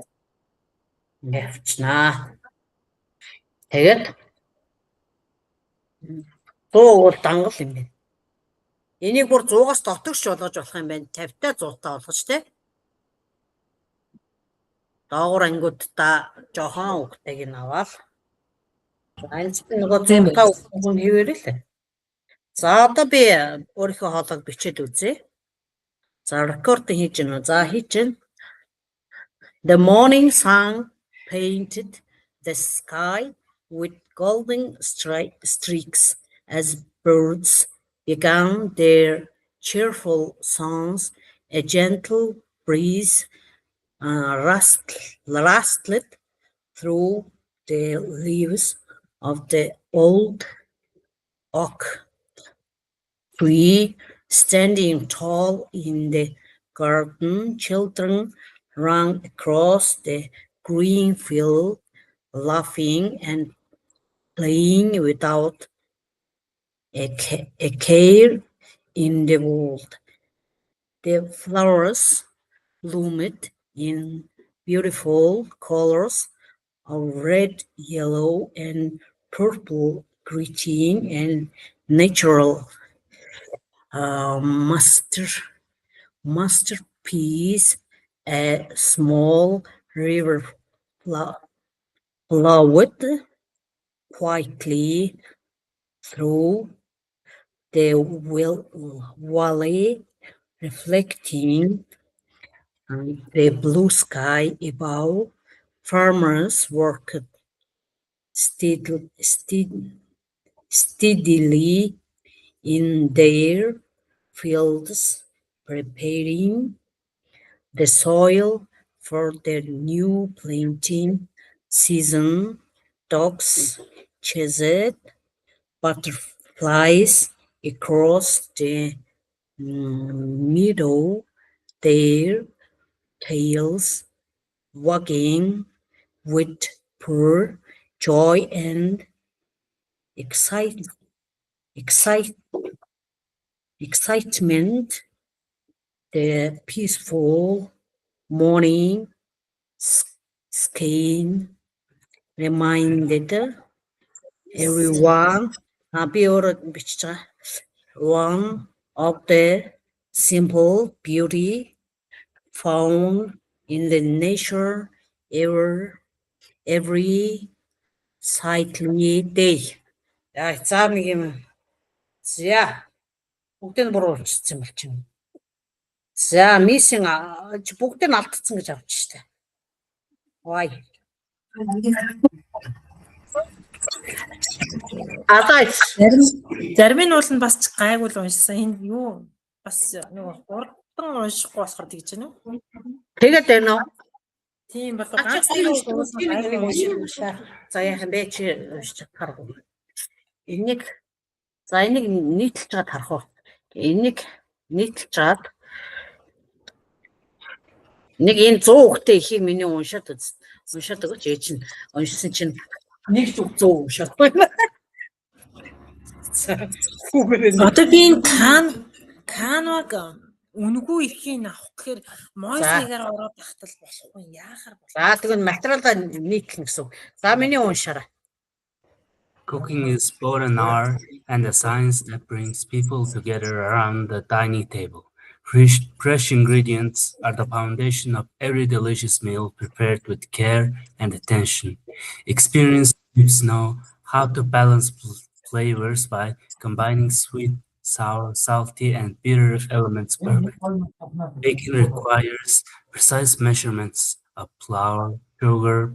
ингээд авчнаа. Тэгээд 100 бол дангал юм байна. Энийг бүр 100-аас дотогш болгож болох юм байна. 50-таа 100-таа болгож тэ. Доогуур ангиудаа жохон үгтэйг нь аваад Анц нөгөө 105 хүн хэвээрээ л. За одоо би өөрийнхөө хоолойг бичээд үзье. За рекорд хийж гэнэ. За хийж гэнэ. The morning sun painted the sky with golden streaks as birds began their cheerful songs. A gentle breeze rustled through the leaves of the old oak tree standing tall in the garden. Children ran across the green field, laughing and playing without a care in the world. The flowers bloomed in beautiful colors of red, yellow, and purple, creating a natural masterpiece. A small river flowed quietly through the valley, reflecting the blue sky above. Farmers worked steadily in their fields, preparing the soil for the new planting season. Dogs chased butterflies across the meadow, their tails wagging with pure joy and excitement. The peaceful morning sky reminded everyone one of the simple beauty found in the nature every sightly day. За нэг юм. За бүгдийг буруулчихсан бол чинь. За миссинг бүгдийг алдсан гэж авч штэ. Вай. Зарим нь бол бас гайгүй л уншсан. Энд юу бас нөгөө хурдан уншихгүй болохоор тэгж байна уу? Тэгээд байна уу? Тийм бол ганц гайгүй уншсан. За яхан бэ чи уншиж харах. Энийг нийтлж чад харах уу? Энийг нийтлж чад. Нэг энэ 100 хүүхдээ ихийг миний уншаад өгөөч ээж нь уншсан чинь нэг зүг 100 уншаад байна. Одоо би энэ канваг үнэгүй ихийн авах гэхээр мойсныгаар ороод тахтал болохгүй яахаар болох. За тэгвэл материалаа нийтлэн гэсэн. За миний уншаарай. Cooking is both an art and a science that brings people together around the dining table. Fresh ingredients are the foundation of every delicious meal prepared with care and attention. Experienced cooks know how to balance flavors by combining sweet, sour, salty, and bitter elements perfectly. Baking requires precise measurements of flour, sugar,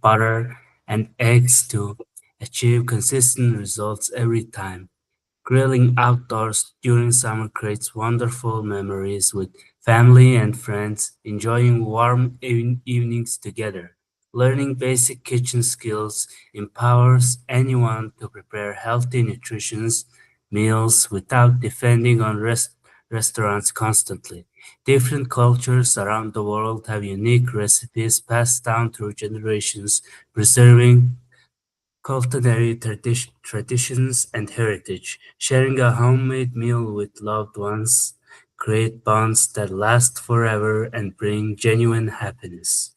butter, and eggs to achieve consistent results every time. Grilling outdoors during summer creates wonderful memories with family and friends, enjoying warm evenings together. Learning basic kitchen skills empowers anyone to prepare healthy, nutritious meals without depending on restaurants constantly. Different cultures around the world have unique recipes passed down through generations, preserving culinary traditions and heritage. Sharing a homemade meal with loved ones create bonds that last forever and bring genuine happiness.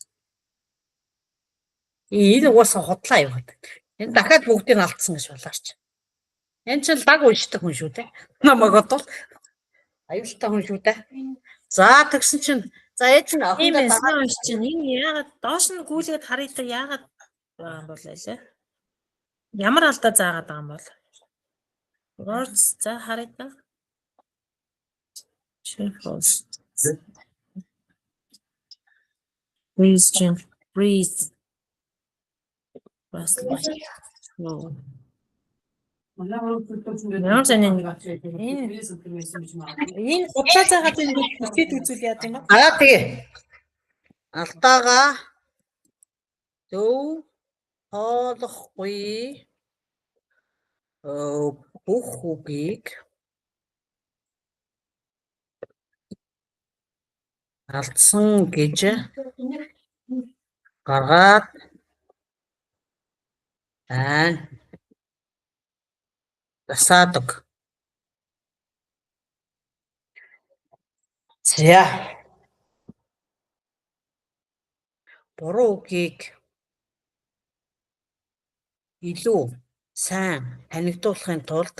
Энэ уус хотлаа яваад. Энэ дахиад бүгдийг алдсан гэж болооч. Энэ ч даг уншдаг хүн шүү дээ. Намайг бодвол аюултай хүн шүү дээ. За тэгсэн чинь за ээж нь охиндоо дагаад уншиж чинь энэ яагаад доош нь гүйлгээд харъя та яагаад болоо лээ. Ямар алдаа заагаад байгаа юм бол? Words за харъя та. Cheerful. Breathe, Jim. Breathe. Бас л. Ямар зэн энэ худлаа заагаад ингэ хэлээд үзүүл яа юм бэ? Тэгээ. Алдаагаа зөв тоолохгүй бүх үгийг алдсан гэж гаргаад засаадаг. За. Буруу үгийг илүү сайн танигдуулахын тулд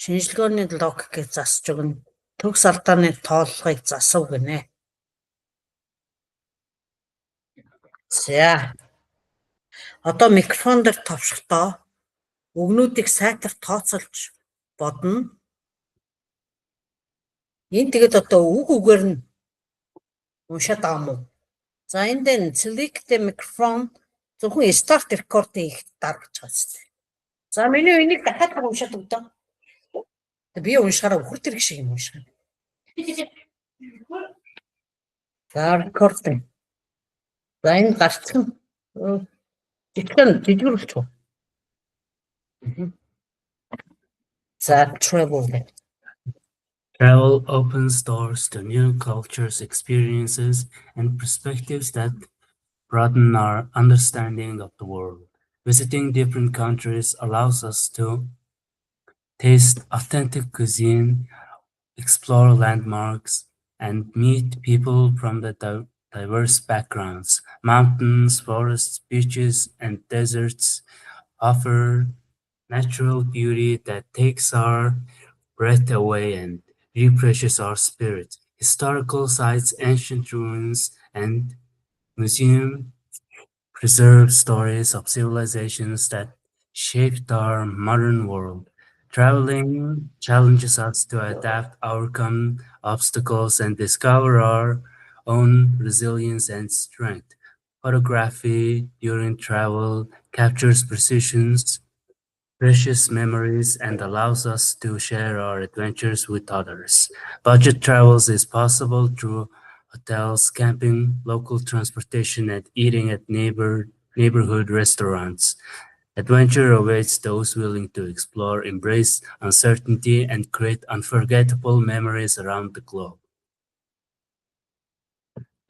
шинжилгээний логикийг засаж өгнө. Төгс алдааны тооллогыг засав гинэ. За. Одоо микрофон дээр товшихдоо өгнүүдийг сайтар тооцоолж бодно. Энэ тэгээд одоо үг үгээр нь уншаад байгаа юм уу? За энд энэ select the microphone зөвхөн start record хийх дарга гэж байна. За миний энийг дахиад уншаад өгдөө. Би уншихаараа үхэр тэрэг шиг юм унших. За recording. За энэ гарцхан жижигэрч. За travel. Travel opens doors to new cultures, experiences, and perspectives that broaden our understanding of the world. Visiting different countries allows us to taste authentic cuisine, explore landmarks, and meet people from the diverse backgrounds. Mountains, forests, beaches, and deserts offer natural beauty that takes our breath away and refreshes our spirit. Historical sites, ancient ruins, and museums preserve stories of civilizations that shaped our modern world. Traveling challenges us to adapt, overcome obstacles, and discover our own resilience and strength. Photography during travel captures precious memories and allows us to share our adventures with others. Budget travels is possible through hotels, camping, local transportation, and eating at neighborhood restaurants. Adventure awaits those willing to explore, embrace uncertainty, and create unforgettable memories around the globe.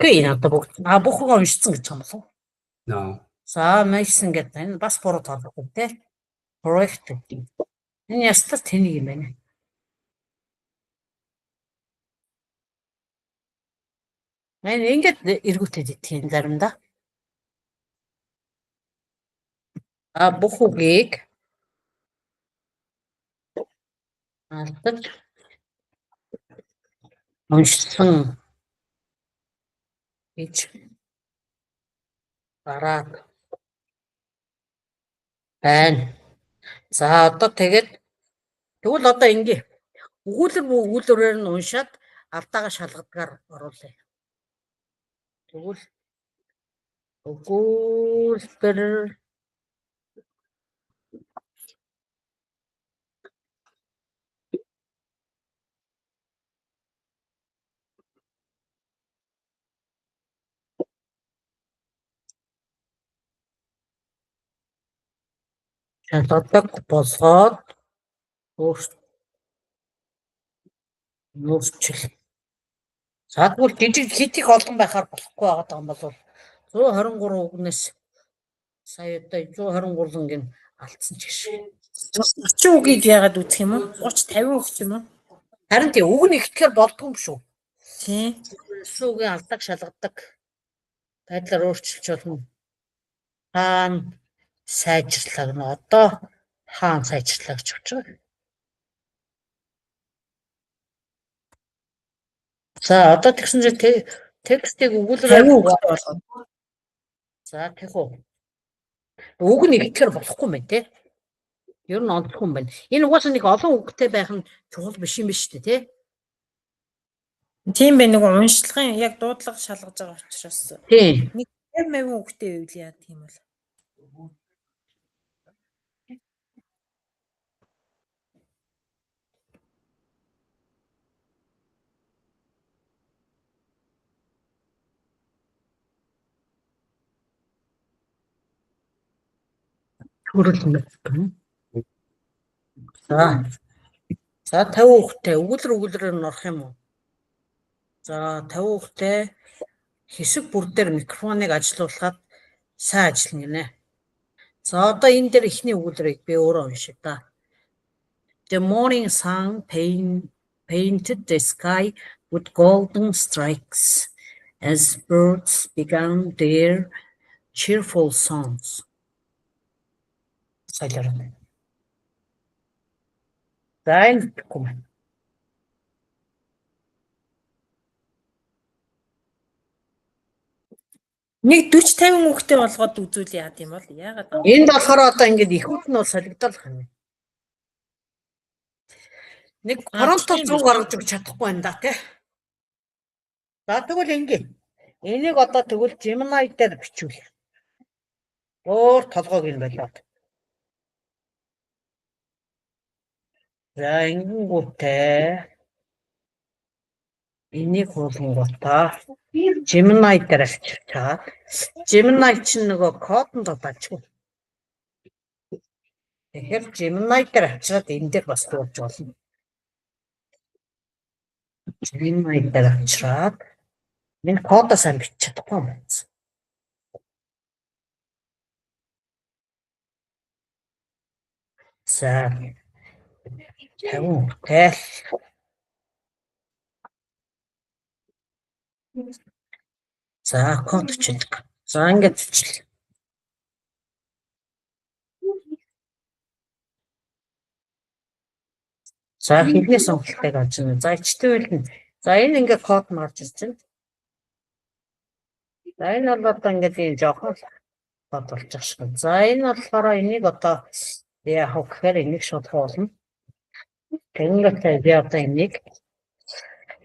Гүй надад бүх уншсан гэж юм болов. No. За мэйсэн гэдэг энэ бас буруу тоолохгүй тий. Correct. Энэ ястас тэнийг юм байна. Энэ ингээд эргүүлээд идэх юм заримдаа. Бүх үгийг алдаж уншсан гэж гараад байна. За одоо тэгвэл одоо ингэ өгүүлбэрээр нь уншаад алдаагаа шалгадгаар оруулъя. Тэгвэл өгүүлбэр шалгадаг болгоод өөрчлөл. За тэгвэл жижиг хит их олон байхаар болохгүй байгаа юм бол 123 үгнээс сая одоо 123-ыг алдсан ч гэж. 30 үгийг яагаад үзэх юм уу? 30 50 өгч юм уу? Харин тийм үг нь ихтгэхэр болдгүй юм шүү. Тий. Үгийн алдааг шалгадаг байдлаар өөрчилж болно. Хаана сайжрлаг нь одоо хаана сайжрлаа гэж бодож байгаа. За одоо тэгсэн чинь текстийг өгүүлбэрээр болгоо. За тэгв үү. Үг нь ихтгэхэр болохгүй мэн тий. Ер нь онцлог юм байна. Энэ угаасаа нэг олон үгтэй байх нь чухал биш юм биш үү, тий? Тийм байх нэг уншлагын яг дуудлага шалгаж байгаа учраас Тий. нэг 50% үгтэй байвал яа тийм бол. Төрөл юм. За 50 үгтэй өгүүлрээр нь орох юм уу? За 50 үгтэй хэсэг бүр дээр микрофоныг ажилуулхад сайн ажиллана гинэ. За одоо энэ дээр ихний өгүүлрийг би өөрөө уншия да. The morning sun painted the sky with golden stripes as birds began their cheerful songs. Сайларна. За энэ гүм. Нэг 40-50 үгтэй болгоод үзүүл яа тийм бол яагаад Энд болохоор одоо ингээд ихүүд нь бол солигдолох юм. Нэг фронтоо 100 гаргаж өгч чадахгүй байна да тий. За тэгвэл ингээд энийг одоо тэгвэл Gemini дээр бичүүл. Өөр толгойг нь болоод. За ингэнгүүтээ энийг хуулгангуудаа Gemini дээр авчирчаад Gemini чинь нөгөө кодонд батчгүй. Тэгэхээр Gemini дээр авчираад энэ дээр бас дуулж болно. Gemini дээр авчираад энэ кодоо сайн бичиж чадахгүй юм байна. За 50 тэл. За код чилдэг. За ингээд чил. За хэлний сонголтыг олж байна. За ичтэй байлна. За энэ ингээд код марж ирж байна. За энэ бол одоо ингээд ийм жоохон код болж байгаа шиг. За энэ болохоор энийг одоо яах вэ гэхээр энийг шууд хуулна. Тэнгэртэй би одоо энийг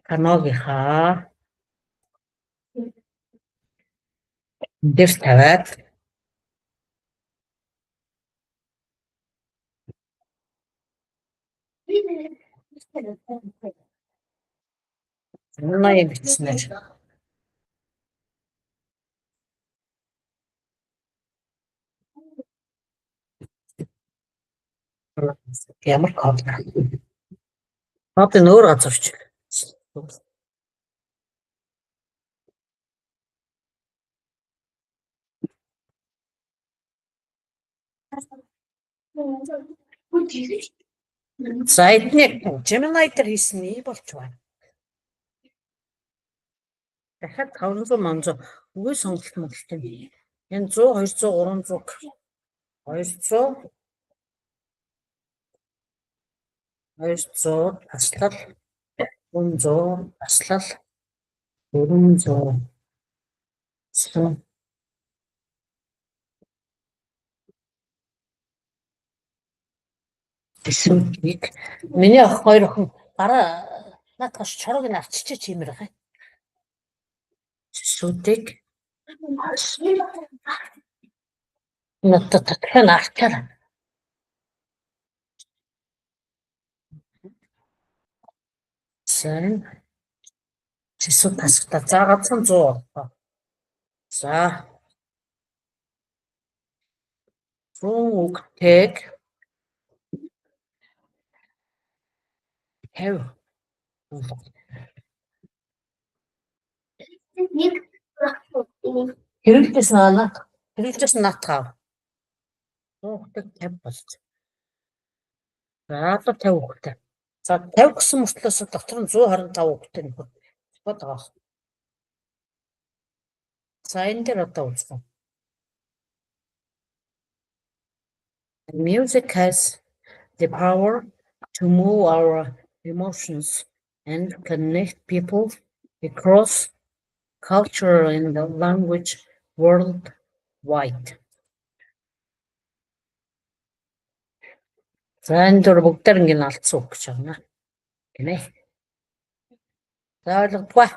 каногийнхаа дээр тавиад Gemini бичснээр ямар код нь өөр газар ч. За эднийг Gemini дээр хийсэн нь болж байна. Дахиад 500 манзуу үгүй сонголт мөнгөлт юм. Энэ 100 200 300 200 таслал 300 таслал 400 Тэсвийг миний ах хоёр охин гараа наадах чорог нь авчиж чимэр хай. Тэсвүүдийг надад татхан арчаар. Сэн тэсвүүд тасгата заагацсан 100 болоо. За 100 үгтэйг 50. Хэрэглээс наатгав. 100 50 болж. За одоо 50 үгтэй. За 50 гэсэн мөртлөөс дотор нь 125 үгтэй нөхөд байгаа. За энэ дээр одоо үзсэн. Music has the power to move our emotions and connect people across culture and the language worldwide. За энэ дөр бүгдээр ингэ алдсан үг гэж байна. Гинэ. За ойлгодгоо.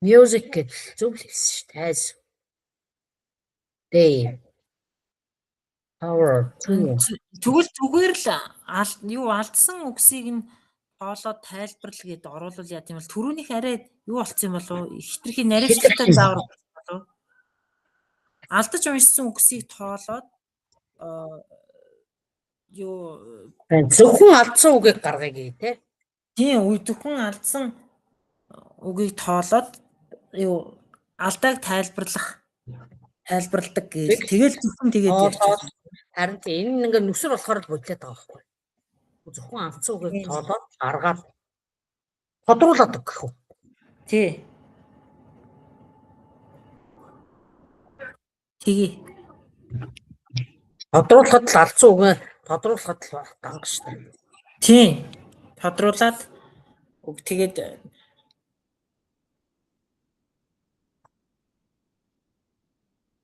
Music гэж зөв л хэлсэн шүү дээ. As they power to Тэгвэл зүгээр л юу алдсан үгсийг нь тоолоод тайлбарлал гээд оруулал яа гэм бол түрүүнийх арай юу болцсон юм болов уу? Хитрхийн наривчлалтай заавар болов уу? Алдаж уншсан үгсийг тоолоод юу зөвхөн алдсан үгийг гаргая тий. тийм зөвхөн алдсан үгийг тоолоод юу алдааг тайлбарладаг гэж тэгэл зөвхөн тэгээд ярьж. Харин энэ ингээ нүсэр болохоор л бодлоод байгаа байхгүй. Зөвхөн алдсан үгийг тоолоод аргаад тодруулаад гэх үү. Тий. Тэгээ. Тодруулахад л алдсан үгээ тодруулахад л ганга шүү дээ. Тий. Тодруулаад үг тэгээд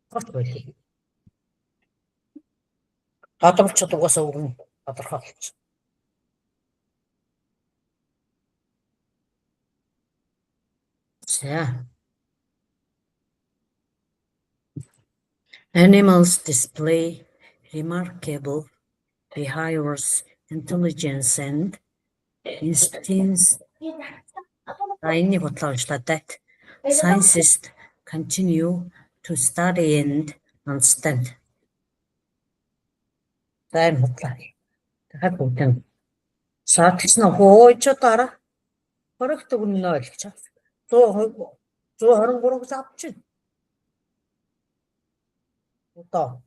Тодруулъя. Тодруулчод угаасаа үг нь тодорхой болчих. За. Animals display remarkable behaviors, intelligence and instincts. Энийг бодлоо уншлаа that scientists continue to study and understand. За энэ бодлоо. Дахиад бүгдэн. Саатсан хөөчөдөө хоригт өгнө ойлгож чад. 123 гэж авчих. Одоо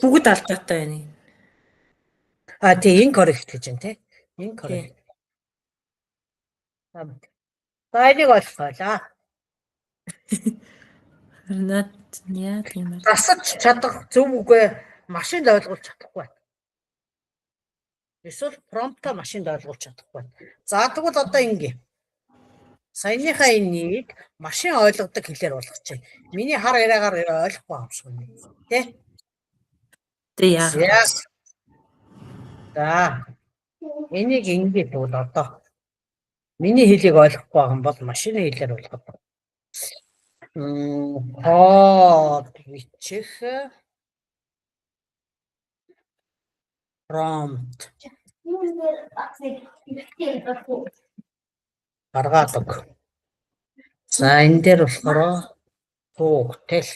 бүгд алдаатай байна. Тийм коррект гэж байна тий. Энэ коррект. За энийг ойлгоолаа. Наад яа тийм ээ. Засаж чадах зөв үгээ машинд ойлгуулж чадахгүй байна. Эсвэл промпта машинд ойлгуулж чадахгүй байна. За тэгвэл одоо ингэ. Саяныхаа энийг машин ойлгодог хэлээр болгочих. Миний хар яриагаар ойлгохгүй амсгүй. Тэ? Тэ яа. За. Энийг ингэж бол одоо миний хэлийг ойлгохгүй байгаа юм бол машины хэлээр ойлгох. Бичих prompt гаргадаг. За энэ дээр болохоор туугтэл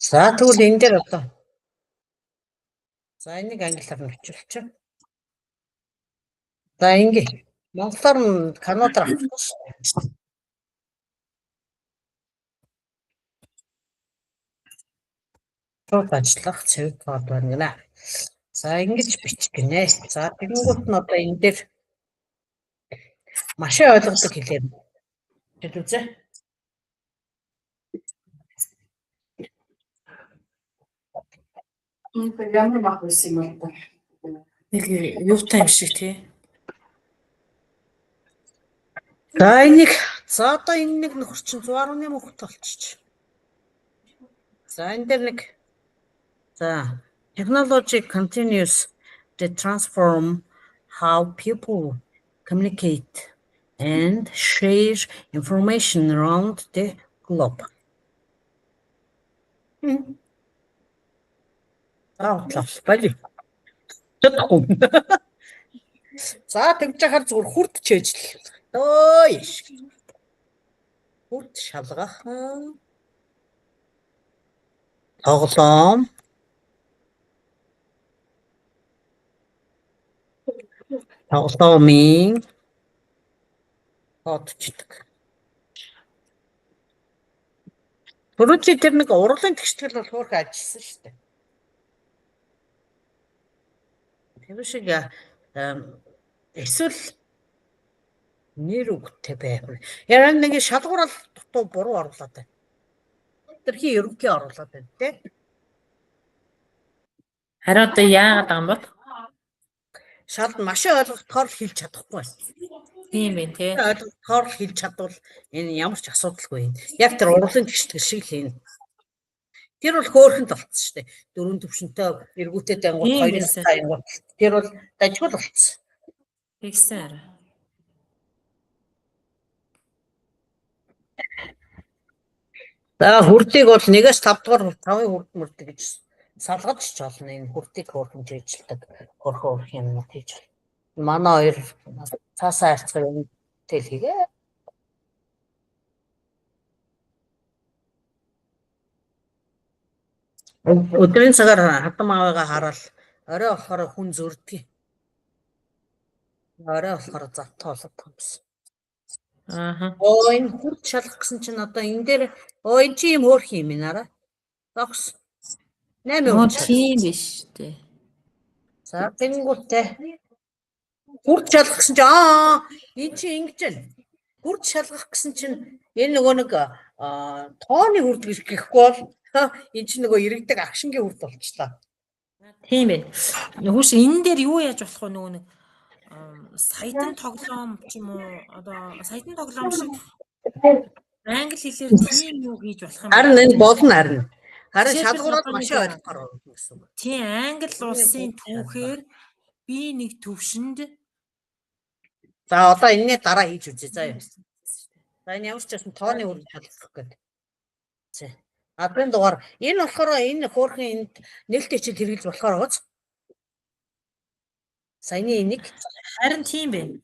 за тэгвэл энэ дээр одоо за энийг англиар нь өчүүлчих. За ингэ монголоор нь канадаар авчихсан шүү дээ. Ажиллах цэвэр код байна гэнэ. За ингэж бичих гинэ. За тэгэнгүүт нь одоо энэ дээр машин ойлгодог хэлээр жил үзээ. Энэ ямар баг байсан юм бэ? Нэг юутай юм шиг тий. За энийг за одоо энэ нэг нөхөр чинь 118 хүүхэд болчих. За энэ дээр нэг за technology continues to transform how people communicate and share information around the globe. Баяр. Чадахгүй. За тэгж яхаар зүгээр хүрд чэжл. Ой. Хүрд шалгах. Тоглоом. Тоглоомын одчдаг. Бүрүүчи тэр нэг урлын тэгштгэл бол хөөрхөн ажилласан шүү дээ. Тэр шиг эсвэл нэр үгтэй байв. Яа нэг шалгуурал дутуу буруу оруулаад байна. Тэрхий ерөнхий оруулаад байна тий. Харин одоо яагаад байгаа юм бол? шалд маш ойлгохоор хэлж чадахгүй байна. Тийм байна тий. Ойлгохоор хэлж чадвал энэ ямар ч асуудалгүй юм. Яг тэр урлын гიშтгэл шиг л энэ. Тэр бол хөөхөнд болцсон шүү дээ. 4 төвшөнтэй эргүүтээ дангууд Тийм 2 байсан. настай ангууд. Тэр бол дажгүй болцсон. Тэгсэн арай. За хүрдийг бол 1-5 дугаар 5-ын хүрд мөрдөг гэж салгаж ч болно. Энэ хүрдийг хөөрхөн жийжилдэг хөрхөн юмнууд хийж байна. Манай хоёр цаасаа харцгаар энэ тэл хийгээ. Өдрийн цагаар хатам аваагаа хараад орой болохоор хүн зөрдөг. Орой болохоор завтай болоод юмсан. Ааха. Энэ хүрд шалгах гэсэн чинь одоо энэ дээр энэ чи юм хөөрх юм наараа. Зогс. 8 Оо хүрд. тийм биш тий. За тэнгуүтэй. Хүрд шалгах гэсэн чинь энэ чи ингэж байна. Хүрд шалгах гэсэн чинь энэ нөгөө нэг тооны хүрд гэхгүй бол энэ чи нөгөө иргэдэг агшингийн хүрд болчихлоо. Тийм байна. Хүүш энэ дээр юу яаж болох вэ нөгөө нэг саядан тоглоом ч юм уу одоо саядан тоглоом шиг англи хэлээр тийм юу хийж болох юм бэ? Харин энэ болно харин. Харин Жишээлбэл шалгуураад одоо маш нэг- ойлгохоор болно гэсэн үг. Тийм англи улсын түүхээр би нэг төвшөнд За одоо энэний дараа хийж үзье заа юу. За энэ ямар ч байсан тооны үрд шалгах гэдэг. За. Адын дугаар энэ болохоор энэ хөөрхөн энд нээлттэй хичээл хэрэглэж болохоор гоц. Саяны энийг харин тийм байна.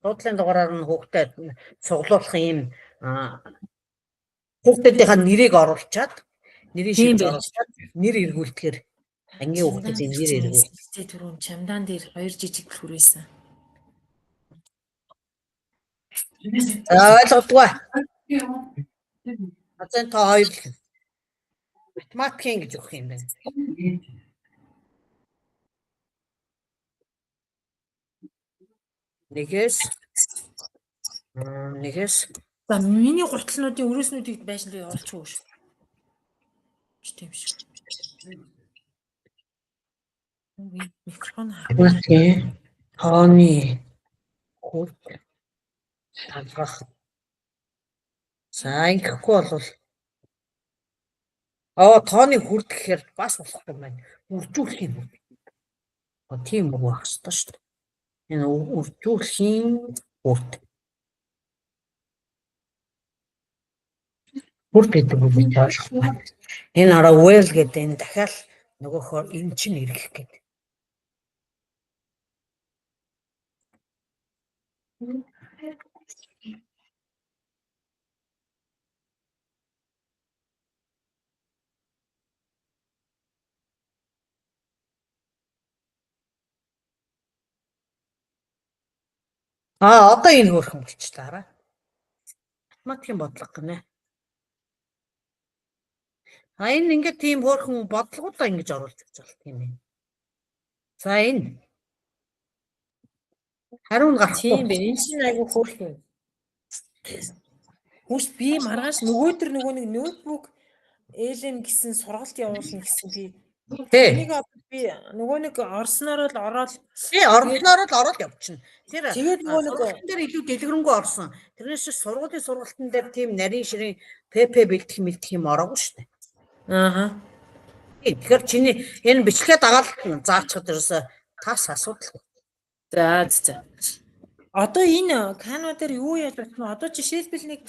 дуудлын дугаараар нь хүүхдэд суглуулах юм хүүхдүүдийнхээ нэрийг оруулчаад нэрийг Тийм шийдэж байна. оруулчаад нэр эргүүлдэхээр ангийн хүүхдүүдийн нэр эргүүл. Тэ түрүүн чамдаан дээр 2 жижиг хүрээсэн. За ойлгодгүй. Азан та хоёр л математикийн гэж өгөх юм байна. Нэгээс За миний гутлнуудын өрөөснүүдийг байшин руу оруулчихгүй шүү. Тийм шүү. Микрофон математикийн тооны хүрд шалгах. За ингэхгүй бол тооны хүрд гэхээр бас болохгүй байна. Үржүүлэх юм. Тийм үг байх ёстой шүү дээ. Энэ үржүүлэхийн хүрд. Хүрд гэдэг үг нь ойлгох байна. Энэ хараа well гэдэг энэ дахиад нөгөөхөө энэ чинь ирэх гэдэг. Одоо энэ хөөрхөн болчихлаа. Математикийн бодлого гинэ. Энэ ингээд тийм хөөрхөн бодлогуудаа ингэж оруулж өгч байгаа юм байна. За энэ хариу нь гарахгүй. тийм байна. Энэ чинь айгүй хөөрхөн. Хүүш би маргааш нөгөө нэг ноутбук Элен гэсэн сургалт явуулна гэсэн би. Тий. Би нөгөө нэг орсноор л ороод Орноор л ороод явчихна. Тэр тэгээд нөгөө нэг сургалтын дээр илүү дэлгэрэнгүй орсон. Тэрнээс сургуулийн сургалтын дээр тийм нарийн ширийн ПП бэлдэх юм ороогүй шүү дээ. ааха. Тэгэхээр чиний энэ бичлэгээ дагаад заачхад ерөөсө тас асуудал. За. Одоо энэ Canva дээр юу яаж болох вэ? Одоо жишээлбэл нэг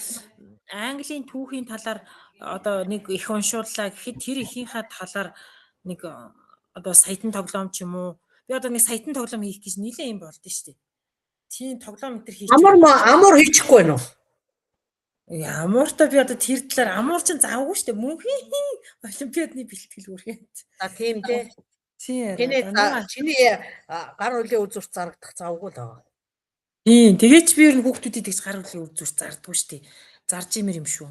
Английн түүхийн талаар одоо нэг их уншууллаа гэхэд тэр ихийнхаа талаар нэг одоо саядан тоглоом ч юм уу. Би одоо нэг саядан тоглоом хийх гэж нэлээд юм болд нь шүү дээ. Тийм тоглоом энэ хийж. Амар хийчихгүй байна уу? Амууртаа би одоо тэр талаар амуур чинь завгүй шүү дээ. Мөнхийн олимпиадны бэлтгэл үргээд. За тийм дээ. Тийм. Чиний гар хөлийн үзүүрт зарагдах завгүй л байгаа. Тийм. Тэгээд ч би ер нь хүүхдүүдэд тэгж гар хөлийн үзүүрт зардггүй шүү дээ. Зарж имэр юм шүү.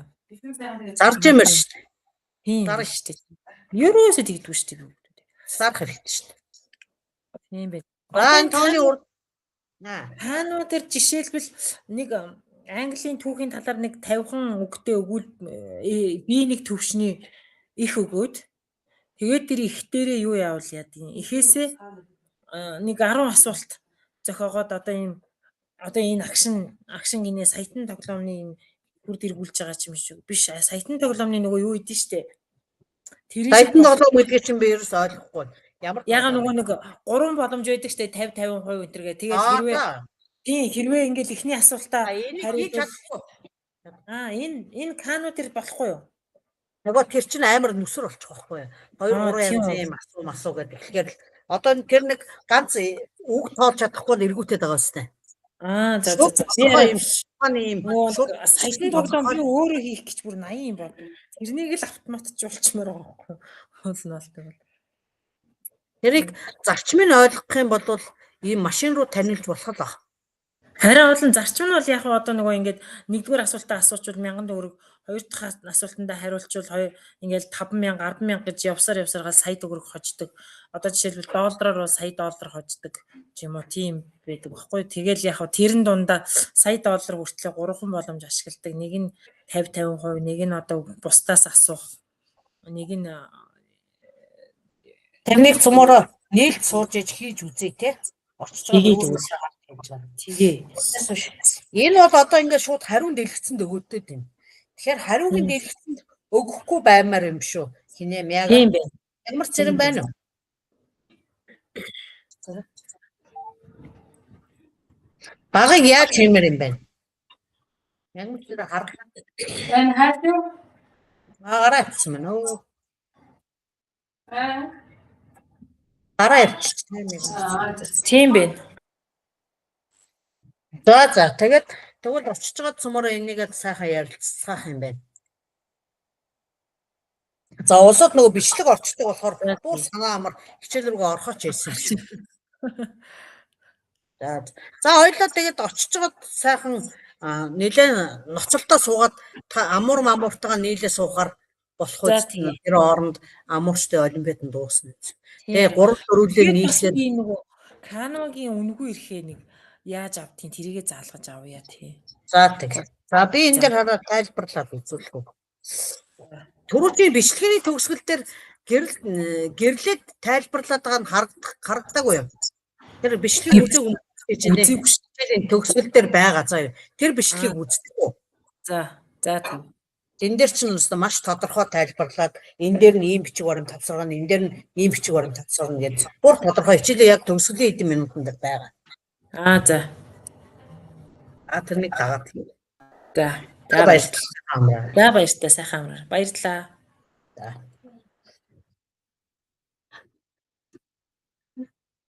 Зарж имэр шүү дээ. Тийм. Зарж шүү дээ. Ерөөсөө тэгдэггүй шүү дээ хүүхдүүд. Зарах хэрэгтэй шүү дээ. Тийм бай. Энэ тооны урд Хаануу тэр жишээлбэл нэг Английн түүхийн талаар нэг 50хан үгтэй өгвөл би нэг төвшний их өгөөд тэгээд тэр их дээрээ юу яавал яа тийм ихээсээ нэг 10 асуулт зохиогоод одоо энэ акшн гинэ саятан тоглоомны юм бүрд эргүүлж байгаа юм шиг биш. Саятан тоглоомны нөгөө юу идэв штэ. Тэр Саятан тоглоом гэдгийг чинь би ерөөс ойлгохгүй. Ямар яга нөгөө нэг 3 боломж байдаг штэ 50% өнтергээ. Тэгээд хэрвээ ингээл ихний асуултаа хариулж энэ кано төр болохгүй юу? нөгөө тэр чинь амар нүсэр болчих واخгүй. 2 3 янзын юм асуу гэдэг. Тэгэхээр одоо тэр нэг ганц үг тоолж чадахгүй эргүүтээд байгаа үстэй. Саятан тоглоом би өөрөө хийх гэж бүр 80 юм бод. Тэрнийг л автоматжуулчмаар байгаа байхгүй. Хөлнөлтэй бол. Тэрийг зарчмыг ойлгох юм бол ийм машин руу танилж болох л баг. Харин бол зарчим нь бол яг одоо нөгөө ингээд нэгдүгээр асуултаа асуучвал 1000 төгрөг, хоёр дахь асуултандаа хариулчвал ингээд 5000 100000 гэж явсараа сая төгрөг хождог. Одоо жишээлбэл доллараар бол сая доллар хождог юм уу тийм байдаг баггүй. Тэгэл яг тэрэн дундаа сая доллар хүртлээр 3 боломж ашигладаг. Нэг нь 50%, нэг нь одоо бусдаас асуух. Нэг нь тэрнийг цөмөрөө нээлт сууж иж хийж үзье те. Орчиж байгаа. Тэгээ. Энэ бол одоо ингээд шууд хариунд дэлгэцэнд өгөөдөд юм. Тэгэхээр хариугийн дэлгэцэнд өгөхгүй баймаар юм шүү. Хинэм яг. Тийм байна. Ямар зэрэг байна уу? Багыг яаж хиймээр юм бэ? Ямар зэрэг харах. Энэ хаач юу? Гараа авчихсан мэн үү? Гараа авчихсан. Тийм байна. За тэгээд тэгвэл очиж байгаа цөмөрөө энийгээ сайхан ярилцсаах юм байна. За улсад нөгөө бичлэг орчдөг болохоор бүр санаа амар хичээл рүүгээ орохоч байсан шүү. За хоёлоо тэгээд очиж байгаа сайхан нэлээд ноцолтой суугаад амуур мамууртайгаа нийлээ суухаар болох үү? Тэр оронд амуурчтай олимпиаданд дуусна. Тэгээ 3-4-ийг нийлээд нөгөө каногийн үнгүй ирэхээ нэг яаж авдгийг тэрийгэ заалгаж авъя тий. За тэг. За би энэ дээр хараад тайлбарлаад үзүүлэх. Түрүүчийн бичлэгийн төгсгөл дээр гэрлээд тайлбарлаад байгаа нь харагдаагүй юу? Тэр бичлэгийг үзэг бичлэгийн төгсгөл дээр байгаа заа. Тэр бичлэгийг үздэг үү? За тийм. Энэ дээр чинь маш тодорхой тайлбарлаад энэ дээр нь ийм бичиг баримт тавьсарна, энэ дээр нь ийм бичиг баримт тавьсарна гэж бүр тодорхой хичээлээ яг төгсгөлийн хэдэн минутанд байгаа. За. Тэрнийг дагаад. За баярлалаа. Сайхан амраа. Баярлалаа. За.